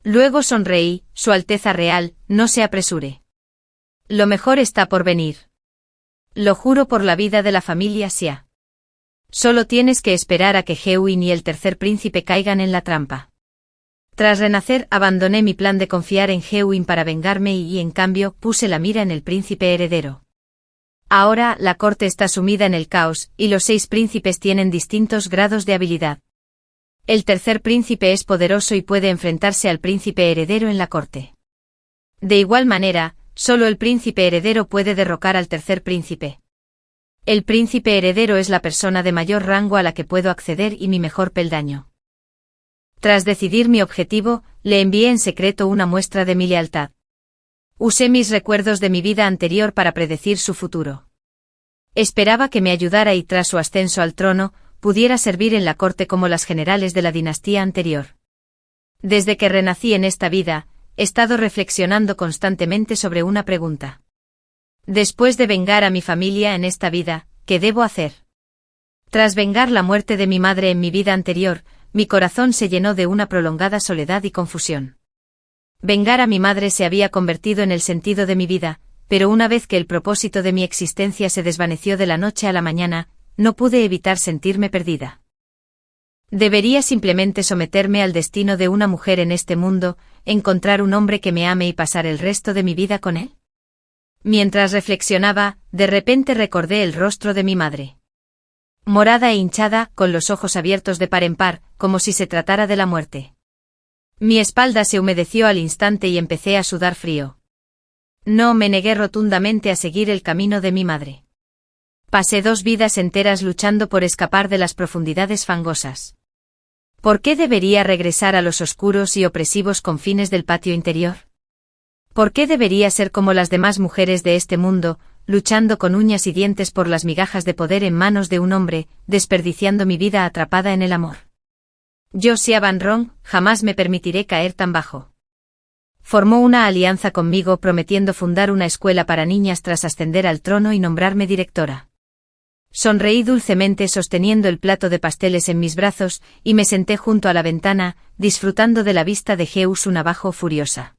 Luego sonreí, Su Alteza Real, no se apresure. Lo mejor está por venir. Lo juro por la vida de la familia Xia. Solo tienes que esperar a que Hewin y el tercer príncipe caigan en la trampa. Tras renacer, abandoné mi plan de confiar en Hewin para vengarme y, en cambio, puse la mira en el príncipe heredero. Ahora, la corte está sumida en el caos, y los 6 príncipes tienen distintos grados de habilidad. El tercer príncipe es poderoso y puede enfrentarse al príncipe heredero en la corte. De igual manera, solo el príncipe heredero puede derrocar al tercer príncipe. El príncipe heredero es la persona de mayor rango a la que puedo acceder y mi mejor peldaño. Tras decidir mi objetivo, le envié en secreto una muestra de mi lealtad. Usé mis recuerdos de mi vida anterior para predecir su futuro. Esperaba que me ayudara y tras su ascenso al trono, pudiera servir en la corte como las generales de la dinastía anterior. Desde que renací en esta vida, he estado reflexionando constantemente sobre una pregunta. Después de vengar a mi familia en esta vida, ¿qué debo hacer? Tras vengar la muerte de mi madre en mi vida anterior, mi corazón se llenó de una prolongada soledad y confusión. Vengar a mi madre se había convertido en el sentido de mi vida, pero una vez que el propósito de mi existencia se desvaneció de la noche a la mañana, no pude evitar sentirme perdida. ¿Debería simplemente someterme al destino de una mujer en este mundo, encontrar un hombre que me ame y pasar el resto de mi vida con él? Mientras reflexionaba, de repente recordé el rostro de mi madre. Morada e hinchada, con los ojos abiertos de par en par, como si se tratara de la muerte. Mi espalda se humedeció al instante y empecé a sudar frío. No me negué rotundamente a seguir el camino de mi madre. Pasé 2 vidas enteras luchando por escapar de las profundidades fangosas. ¿Por qué debería regresar a los oscuros y opresivos confines del patio interior? ¿Por qué debería ser como las demás mujeres de este mundo, luchando con uñas y dientes por las migajas de poder en manos de un hombre, desperdiciando mi vida atrapada en el amor? Yo, Xia Banrong, jamás me permitiré caer tan bajo. Formó una alianza conmigo prometiendo fundar una escuela para niñas tras ascender al trono y nombrarme directora. Sonreí dulcemente sosteniendo el plato de pasteles en mis brazos y me senté junto a la ventana, disfrutando de la vista de Heusun abajo furiosa.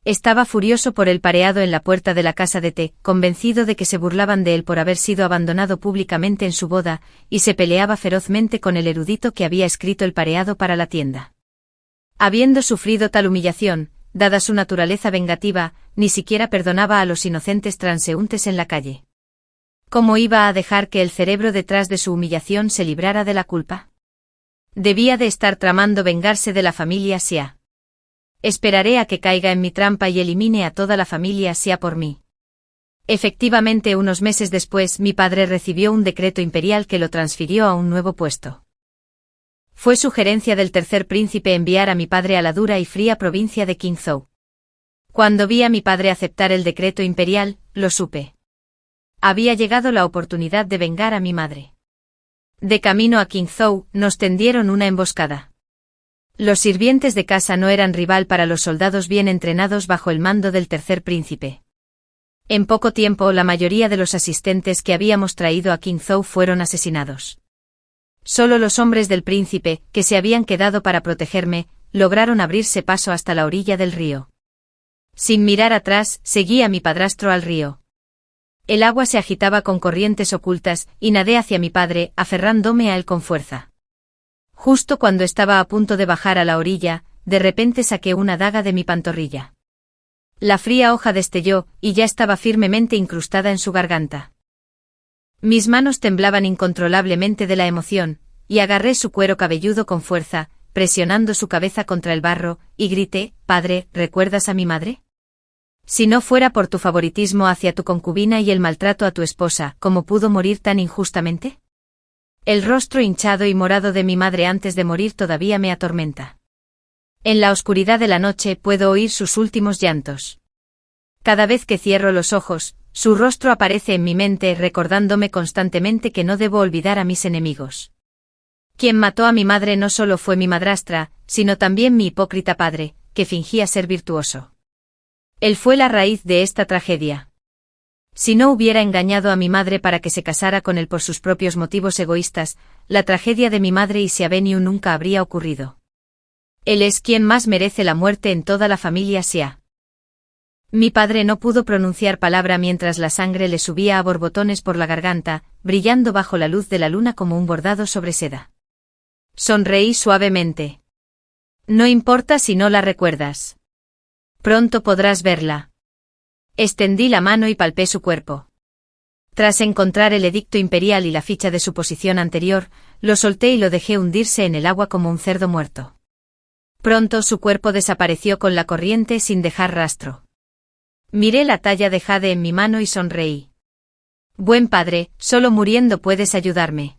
Estaba furioso por el pareado en la puerta de la casa de té, convencido de que se burlaban de él por haber sido abandonado públicamente en su boda, y se peleaba ferozmente con el erudito que había escrito el pareado para la tienda. Habiendo sufrido tal humillación, dada su naturaleza vengativa, ni siquiera perdonaba a los inocentes transeúntes en la calle. ¿Cómo iba a dejar que el cerebro detrás de su humillación se librara de la culpa? Debía de estar tramando vengarse de la familia Xia. Esperaré a que caiga en mi trampa y elimine a toda la familia Xia por mí. Efectivamente, unos meses después, mi padre recibió un decreto imperial que lo transfirió a un nuevo puesto. Fue sugerencia del tercer príncipe enviar a mi padre a la dura y fría provincia de Qingzhou. Cuando vi a mi padre aceptar el decreto imperial, lo supe. Había llegado la oportunidad de vengar a mi madre. De camino a Qingzhou, nos tendieron una emboscada. Los sirvientes de casa no eran rival para los soldados bien entrenados bajo el mando del tercer príncipe. En poco tiempo, la mayoría de los asistentes que habíamos traído a Qingzhou fueron asesinados. Solo los hombres del príncipe, que se habían quedado para protegerme, lograron abrirse paso hasta la orilla del río. Sin mirar atrás, seguí a mi padrastro al río. El agua se agitaba con corrientes ocultas, y nadé hacia mi padre, aferrándome a él con fuerza. Justo cuando estaba a punto de bajar a la orilla, de repente saqué una daga de mi pantorrilla. La fría hoja destelló, y ya estaba firmemente incrustada en su garganta. Mis manos temblaban incontrolablemente de la emoción, y agarré su cuero cabelludo con fuerza, presionando su cabeza contra el barro, y grité: «Padre, ¿recuerdas a mi madre? Si no fuera por tu favoritismo hacia tu concubina y el maltrato a tu esposa, ¿cómo pudo morir tan injustamente?» El rostro hinchado y morado de mi madre antes de morir todavía me atormenta. En la oscuridad de la noche puedo oír sus últimos llantos. Cada vez que cierro los ojos, su rostro aparece en mi mente recordándome constantemente que no debo olvidar a mis enemigos. Quien mató a mi madre no solo fue mi madrastra, sino también mi hipócrita padre, que fingía ser virtuoso. Él fue la raíz de esta tragedia. Si no hubiera engañado a mi madre para que se casara con él por sus propios motivos egoístas, la tragedia de mi madre y Xiaobeniu nunca habría ocurrido. Él es quien más merece la muerte en toda la familia Xia. Mi padre no pudo pronunciar palabra mientras la sangre le subía a borbotones por la garganta, brillando bajo la luz de la luna como un bordado sobre seda. Sonreí suavemente. No importa si no la recuerdas. Pronto podrás verla. Extendí la mano y palpé su cuerpo. Tras encontrar el edicto imperial y la ficha de su posición anterior, lo solté y lo dejé hundirse en el agua como un cerdo muerto. Pronto su cuerpo desapareció con la corriente sin dejar rastro. Miré la talla de jade en mi mano y sonreí. Buen padre, solo muriendo puedes ayudarme.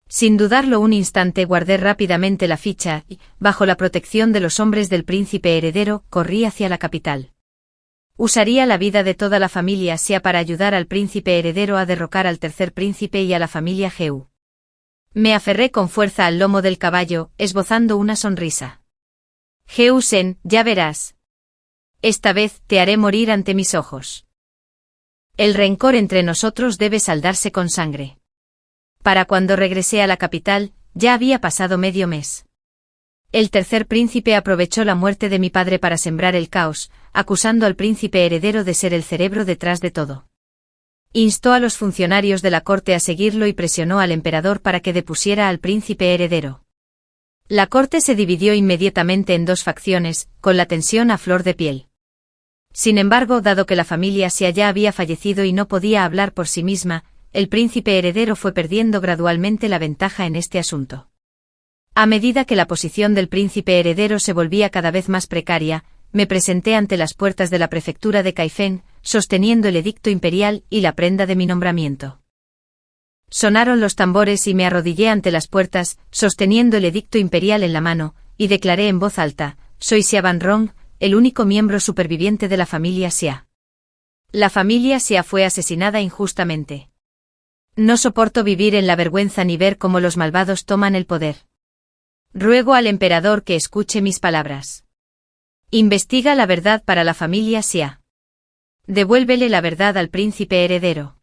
Sin dudarlo un instante guardé rápidamente la ficha y, bajo la protección de los hombres del príncipe heredero, corrí hacia la capital. Usaría la vida de toda la familia Xia para ayudar al príncipe heredero a derrocar al tercer príncipe y a la familia Heu. Me aferré con fuerza al lomo del caballo, esbozando una sonrisa. Heu Sen, ya verás. Esta vez te haré morir ante mis ojos. El rencor entre nosotros debe saldarse con sangre. Para cuando regresé a la capital, ya había pasado medio mes. El tercer príncipe aprovechó la muerte de mi padre para sembrar el caos, acusando al príncipe heredero de ser el cerebro detrás de todo. Instó a los funcionarios de la corte a seguirlo y presionó al emperador para que depusiera al príncipe heredero. La corte se dividió inmediatamente en dos facciones, con la tensión a flor de piel. Sin embargo, dado que la familia Xia ya había fallecido y no podía hablar por sí misma, el príncipe heredero fue perdiendo gradualmente la ventaja en este asunto. A medida que la posición del príncipe heredero se volvía cada vez más precaria, me presenté ante las puertas de la prefectura de Kaifeng, sosteniendo el edicto imperial y la prenda de mi nombramiento. Sonaron los tambores y me arrodillé ante las puertas, sosteniendo el edicto imperial en la mano, y declaré en voz alta: soy Xia Banrong, el único miembro superviviente de la familia Xia. La familia Xia fue asesinada injustamente. No soporto vivir en la vergüenza ni ver cómo los malvados toman el poder. Ruego al emperador que escuche mis palabras. Investiga la verdad para la familia Xia. Devuélvele la verdad al príncipe heredero.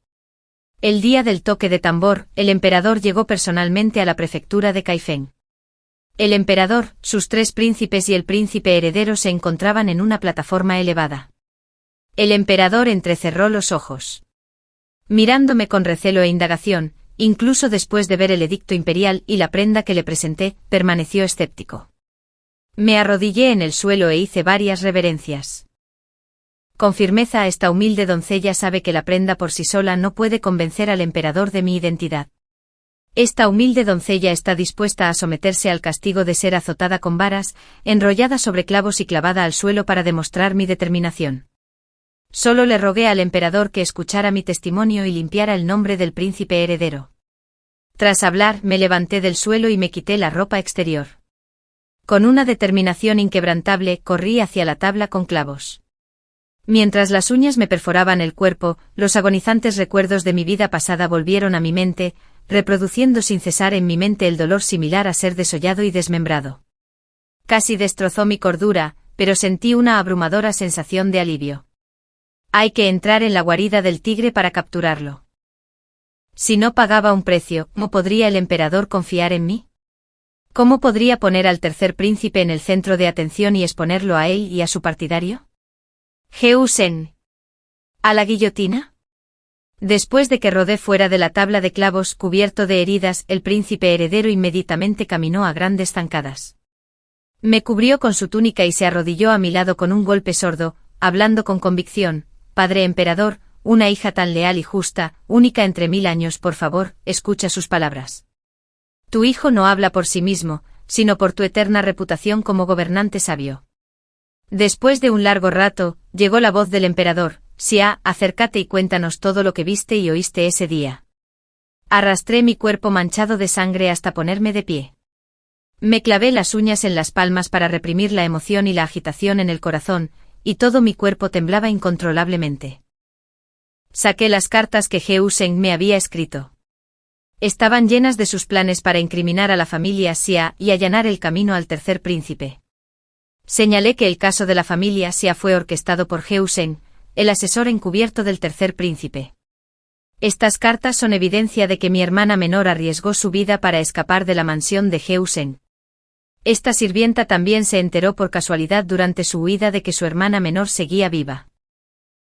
El día del toque de tambor, el emperador llegó personalmente a la prefectura de Kaifeng. El emperador, sus tres príncipes y el príncipe heredero se encontraban en una plataforma elevada. El emperador entrecerró los ojos. Mirándome con recelo e indagación, incluso después de ver el edicto imperial y la prenda que le presenté, permaneció escéptico. Me arrodillé en el suelo e hice varias reverencias. Con firmeza esta humilde doncella sabe que la prenda por sí sola no puede convencer al emperador de mi identidad. Esta humilde doncella está dispuesta a someterse al castigo de ser azotada con varas, enrollada sobre clavos y clavada al suelo para demostrar mi determinación. Solo le rogué al emperador que escuchara mi testimonio y limpiara el nombre del príncipe heredero. Tras hablar, me levanté del suelo y me quité la ropa exterior. Con una determinación inquebrantable, corrí hacia la tabla con clavos. Mientras las uñas me perforaban el cuerpo, los agonizantes recuerdos de mi vida pasada volvieron a mi mente, reproduciendo sin cesar en mi mente el dolor similar a ser desollado y desmembrado. Casi destrozó mi cordura, pero sentí una abrumadora sensación de alivio. Hay que entrar en la guarida del tigre para capturarlo. Si no pagaba un precio, ¿cómo podría el emperador confiar en mí? ¿Cómo podría poner al tercer príncipe en el centro de atención y exponerlo a él y a su partidario? Heu Sen. ¿A la guillotina? Después de que rodé fuera de la tabla de clavos cubierto de heridas, el príncipe heredero inmediatamente caminó a grandes zancadas. Me cubrió con su túnica y se arrodilló a mi lado con un golpe sordo, hablando con convicción: Padre emperador, una hija tan leal y justa, única entre 1000 años, por favor, escucha sus palabras. Tu hijo no habla por sí mismo, sino por tu eterna reputación como gobernante sabio. Después de un largo rato, llegó la voz del emperador: Xia, acércate y cuéntanos todo lo que viste y oíste ese día. Arrastré mi cuerpo manchado de sangre hasta ponerme de pie. Me clavé las uñas en las palmas para reprimir la emoción y la agitación en el corazón, y todo mi cuerpo temblaba incontrolablemente. Saqué las cartas que Heu Sen me había escrito. Estaban llenas de sus planes para incriminar a la familia Xia y allanar el camino al tercer príncipe. Señalé que el caso de la familia Xia fue orquestado por Heu Sen, el asesor encubierto del tercer príncipe. Estas cartas son evidencia de que mi hermana menor arriesgó su vida para escapar de la mansión de Heu Sen. Esta sirvienta también se enteró por casualidad durante su huida de que su hermana menor seguía viva.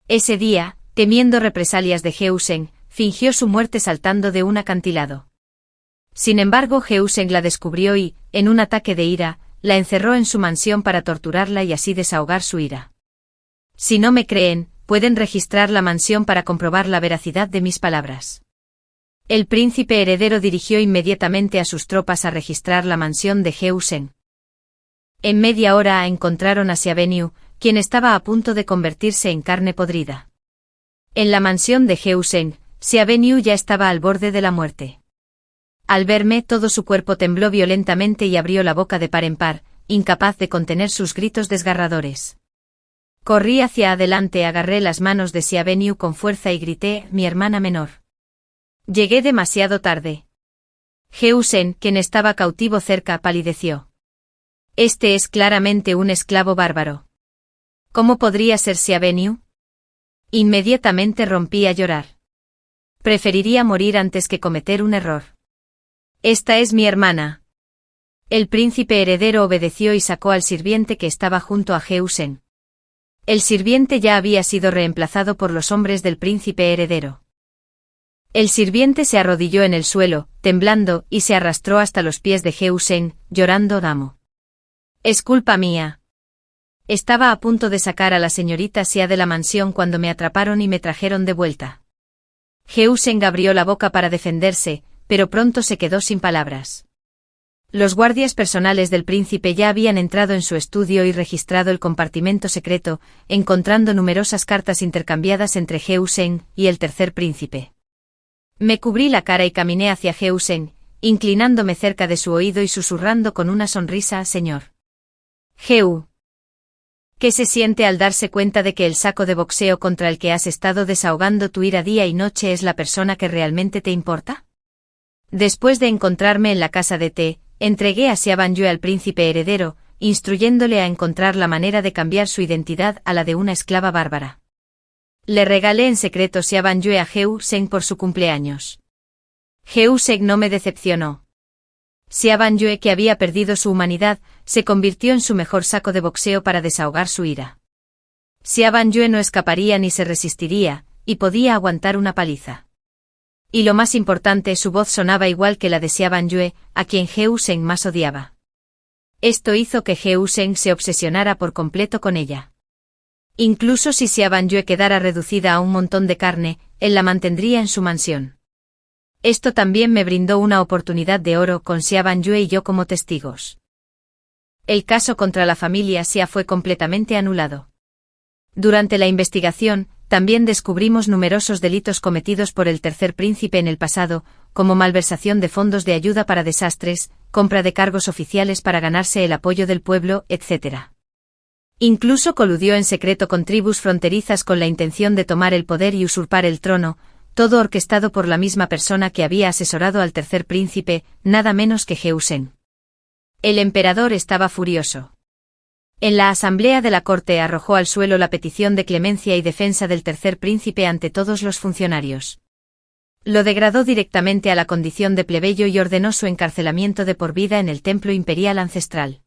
Ese día, temiendo represalias de Heuseng, fingió su muerte saltando de un acantilado. Sin embargo, Heuseng la descubrió y, en un ataque de ira, la encerró en su mansión para torturarla y así desahogar su ira. Si no me creen, pueden registrar la mansión para comprobar la veracidad de mis palabras. El príncipe heredero dirigió inmediatamente a sus tropas a registrar la mansión de Heuseng. En media hora encontraron a Xiaobenyu, quien estaba a punto de convertirse en carne podrida. En la mansión de Heuseng, Xiaobenyu ya estaba al borde de la muerte. Al verme, todo su cuerpo tembló violentamente y abrió la boca de par en par, incapaz de contener sus gritos desgarradores. Corrí hacia adelante, agarré las manos de Xiaobenyu con fuerza y grité: «Mi hermana menor». Llegué demasiado tarde. Heuseng, quien estaba cautivo cerca, palideció. Este es claramente un esclavo bárbaro. ¿Cómo podría ser Xiaobenyu? Inmediatamente rompí a llorar. Preferiría morir antes que cometer un error. Esta es mi hermana. El príncipe heredero obedeció y sacó al sirviente que estaba junto a Heuseng. El sirviente ya había sido reemplazado por los hombres del príncipe heredero. El sirviente se arrodilló en el suelo, temblando, y se arrastró hasta los pies de Heuseng, llorando: «Amo. Es culpa mía. Estaba a punto de sacar a la señorita Xia de la mansión cuando me atraparon y me trajeron de vuelta». Heuseng abrió la boca para defenderse, pero pronto se quedó sin palabras. Los guardias personales del príncipe ya habían entrado en su estudio y registrado el compartimento secreto, encontrando numerosas cartas intercambiadas entre Heuseng y el tercer príncipe. Me cubrí la cara y caminé hacia Heuseng, inclinándome cerca de su oído y susurrando con una sonrisa: «Señor Heu, ¿qué se siente al darse cuenta de que el saco de boxeo contra el que has estado desahogando tu ira día y noche es la persona que realmente te importa?» Después de encontrarme en la casa de té, entregué a Xiaobenyu al príncipe heredero, instruyéndole a encontrar la manera de cambiar su identidad a la de una esclava bárbara. Le regalé en secreto Xiaobenyu a Heuseng por su cumpleaños. Heuseng no me decepcionó. Xiaobenyu, que había perdido su humanidad, se convirtió en su mejor saco de boxeo para desahogar su ira. Xiaobenyu no escaparía ni se resistiría, y podía aguantar una paliza. Y lo más importante, su voz sonaba igual que la de Xiaobenyu, a quien Heuseng más odiaba. Esto hizo que Heuseng se obsesionara por completo con ella. Incluso si Xiaobenyu quedara reducida a un montón de carne, él la mantendría en su mansión. Esto también me brindó una oportunidad de oro, con Xiaobenyu y yo como testigos. El caso contra la familia Xia fue completamente anulado. Durante la investigación, también descubrimos numerosos delitos cometidos por el tercer príncipe en el pasado, como malversación de fondos de ayuda para desastres, compra de cargos oficiales para ganarse el apoyo del pueblo, etc. Incluso coludió en secreto con tribus fronterizas con la intención de tomar el poder y usurpar el trono, todo orquestado por la misma persona que había asesorado al tercer príncipe, nada menos que Heuseng. El emperador estaba furioso. En la asamblea de la corte arrojó al suelo la petición de clemencia y defensa del tercer príncipe ante todos los funcionarios. Lo degradó directamente a la condición de plebeyo y ordenó su encarcelamiento de por vida en el templo imperial ancestral.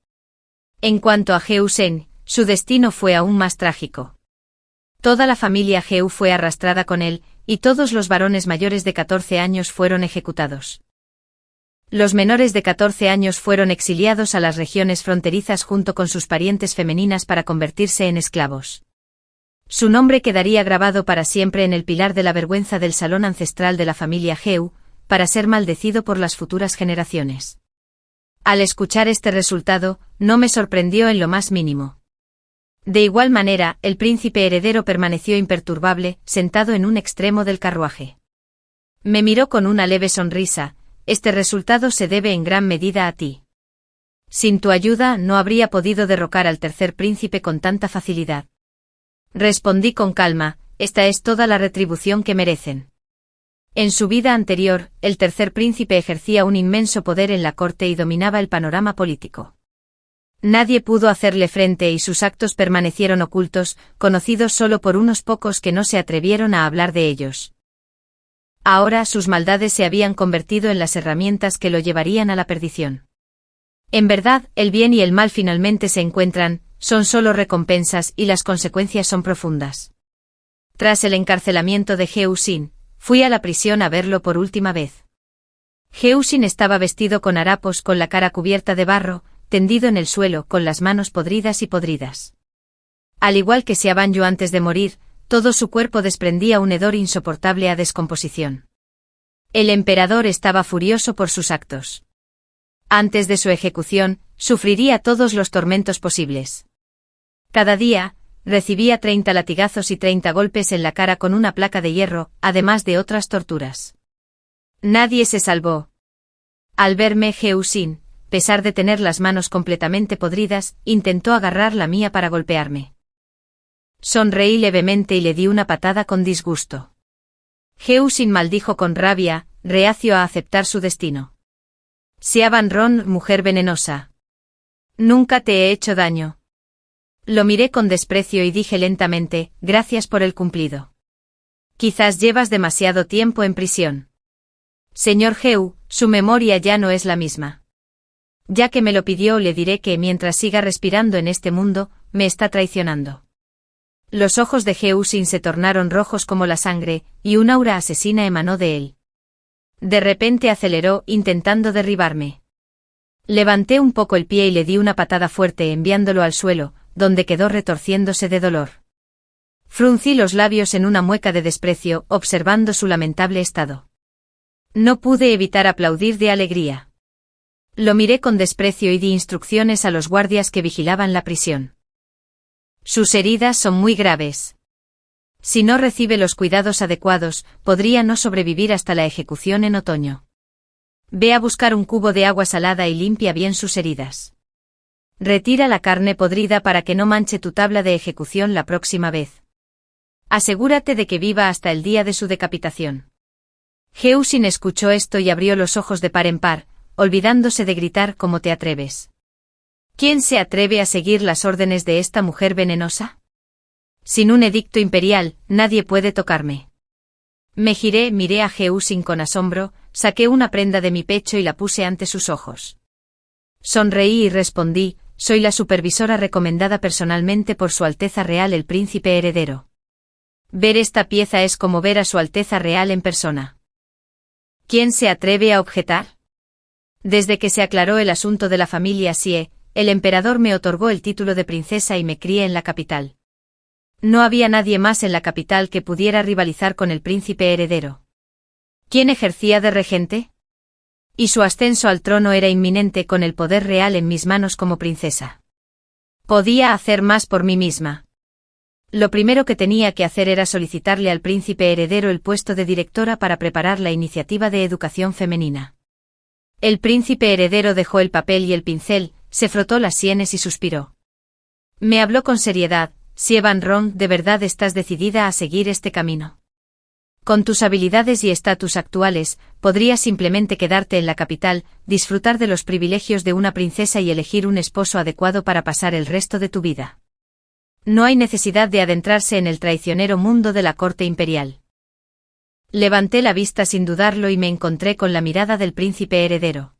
En cuanto a Heuseng, su destino fue aún más trágico. Toda la familia Heu fue arrastrada con él, y todos los varones mayores de 14 años fueron ejecutados. Los menores de 14 años fueron exiliados a las regiones fronterizas junto con sus parientes femeninas para convertirse en esclavos. Su nombre quedaría grabado para siempre en el pilar de la vergüenza del salón ancestral de la familia Heu, para ser maldecido por las futuras generaciones. Al escuchar este resultado, no me sorprendió en lo más mínimo. De igual manera, el príncipe heredero permaneció imperturbable, sentado en un extremo del carruaje. Me miró con una leve sonrisa: «Este resultado se debe en gran medida a ti. Sin tu ayuda no habría podido derrocar al tercer príncipe con tanta facilidad». Respondí con calma: «Esta es toda la retribución que merecen». En su vida anterior, el tercer príncipe ejercía un inmenso poder en la corte y dominaba el panorama político. Nadie pudo hacerle frente y sus actos permanecieron ocultos, conocidos solo por unos pocos que no se atrevieron a hablar de ellos. Ahora sus maldades se habían convertido en las herramientas que lo llevarían a la perdición. En verdad, el bien y el mal finalmente se encuentran, son solo recompensas y las consecuencias son profundas. Tras el encarcelamiento de Geusin, fui a la prisión a verlo por última vez. Geusin estaba vestido con harapos, con la cara cubierta de barro, tendido en el suelo, con las manos podridas y podridas. Al igual que Xiabanyu antes de morir, todo su cuerpo desprendía un hedor insoportable a descomposición. El emperador estaba furioso por sus actos. Antes de su ejecución, sufriría todos los tormentos posibles. Cada día, recibía 30 latigazos y 30 golpes en la cara con una placa de hierro, además de otras torturas. Nadie se salvó. Al verme, Geusin, a pesar de tener las manos completamente podridas, intentó agarrar la mía para golpearme. Sonreí levemente y le di una patada con disgusto. Geusin maldijo con rabia, reacio a aceptar su destino. Xiabanron, mujer venenosa. Nunca te he hecho daño. Lo miré con desprecio y dije lentamente, gracias por el cumplido. Quizás llevas demasiado tiempo en prisión. Señor Geu, su memoria ya no es la misma. Ya que me lo pidió, le diré que mientras siga respirando en este mundo, me está traicionando. Los ojos de Geusin se tornaron rojos como la sangre, y un aura asesina emanó de él. De repente aceleró, intentando derribarme. Levanté un poco el pie y le di una patada fuerte, enviándolo al suelo, donde quedó retorciéndose de dolor. Fruncí los labios en una mueca de desprecio, observando su lamentable estado. No pude evitar aplaudir de alegría. Lo miré con desprecio y di instrucciones a los guardias que vigilaban la prisión. Sus heridas son muy graves. Si no recibe los cuidados adecuados, podría no sobrevivir hasta la ejecución en otoño. Ve a buscar un cubo de agua salada y limpia bien sus heridas. Retira la carne podrida para que no manche tu tabla de ejecución la próxima vez. Asegúrate de que viva hasta el día de su decapitación. Geusin escuchó esto y abrió los ojos de par en par, olvidándose de gritar ¿cómo te atreves? ¿Quién se atreve a seguir las órdenes de esta mujer venenosa? Sin un edicto imperial, nadie puede tocarme. Me giré, miré a Geusin con asombro, saqué una prenda de mi pecho y la puse ante sus ojos. Sonreí y respondí, soy la supervisora recomendada personalmente por Su Alteza Real el Príncipe Heredero. Ver esta pieza es como ver a Su Alteza Real en persona. ¿Quién se atreve a objetar? Desde que se aclaró el asunto de la familia Xie, el emperador me otorgó el título de princesa y me crié en la capital. No había nadie más en la capital que pudiera rivalizar con el príncipe heredero. ¿Quién ejercía de regente? Y su ascenso al trono era inminente con el poder real en mis manos como princesa. Podía hacer más por mí misma. Lo primero que tenía que hacer era solicitarle al príncipe heredero el puesto de directora para preparar la iniciativa de educación femenina. El príncipe heredero dejó el papel y el pincel, se frotó las sienes y suspiró. Me habló con seriedad, Xiabanron, ¿de verdad estás decidida a seguir este camino? Con tus habilidades y estatus actuales, podrías simplemente quedarte en la capital, disfrutar de los privilegios de una princesa y elegir un esposo adecuado para pasar el resto de tu vida. No hay necesidad de adentrarse en el traicionero mundo de la corte imperial. Levanté la vista sin dudarlo y me encontré con la mirada del príncipe heredero.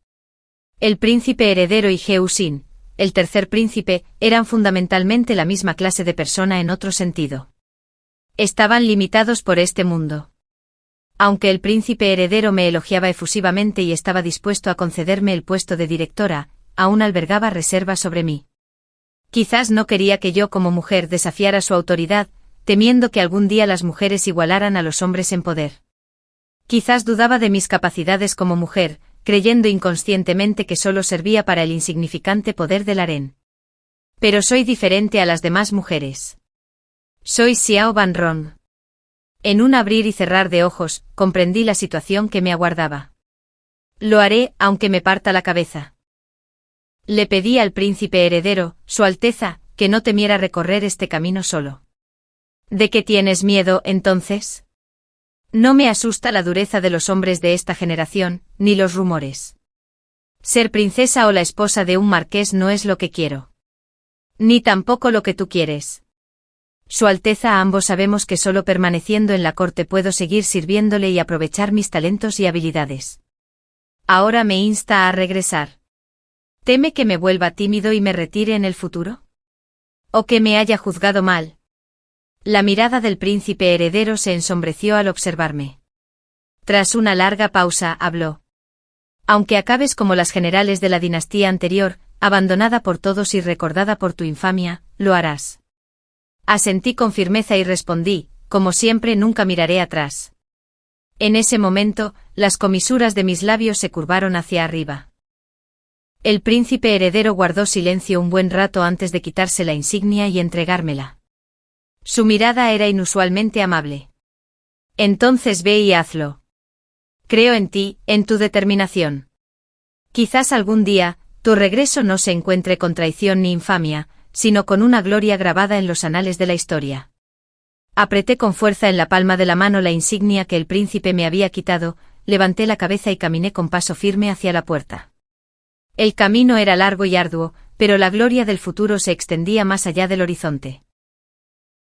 El príncipe heredero y Geusin, el tercer príncipe, eran fundamentalmente la misma clase de persona en otro sentido. Estaban limitados por este mundo. Aunque el príncipe heredero me elogiaba efusivamente y estaba dispuesto a concederme el puesto de directora, aún albergaba reservas sobre mí. Quizás no quería que yo como mujer desafiara su autoridad, temiendo que algún día las mujeres igualaran a los hombres en poder. Quizás dudaba de mis capacidades como mujer, creyendo inconscientemente que solo servía para el insignificante poder del harén. Pero soy diferente a las demás mujeres. Soy Xiabanron. En un abrir y cerrar de ojos, comprendí la situación que me aguardaba. Lo haré, aunque me parta la cabeza. Le pedí al príncipe heredero, Su Alteza, que no temiera recorrer este camino solo. ¿De qué tienes miedo, entonces? No me asusta la dureza de los hombres de esta generación, ni los rumores. Ser princesa o la esposa de un marqués no es lo que quiero. Ni tampoco lo que tú quieres. Su Alteza, ambos sabemos que solo permaneciendo en la corte puedo seguir sirviéndole y aprovechar mis talentos y habilidades. Ahora me insta a regresar. ¿Teme que me vuelva tímido y me retire en el futuro? ¿O que me haya juzgado mal? La mirada del príncipe heredero se ensombreció al observarme. Tras una larga pausa, habló. Aunque acabes como las generales de la dinastía anterior, abandonada por todos y recordada por tu infamia, lo harás. Asentí con firmeza y respondí, como siempre nunca miraré atrás. En ese momento, las comisuras de mis labios se curvaron hacia arriba. El príncipe heredero guardó silencio un buen rato antes de quitarse la insignia y entregármela. Su mirada era inusualmente amable. Entonces ve y hazlo. Creo en ti, en tu determinación. Quizás algún día, tu regreso no se encuentre con traición ni infamia, sino con una gloria grabada en los anales de la historia. Apreté con fuerza en la palma de la mano la insignia que el príncipe me había quitado, levanté la cabeza y caminé con paso firme hacia la puerta. El camino era largo y arduo, pero la gloria del futuro se extendía más allá del horizonte.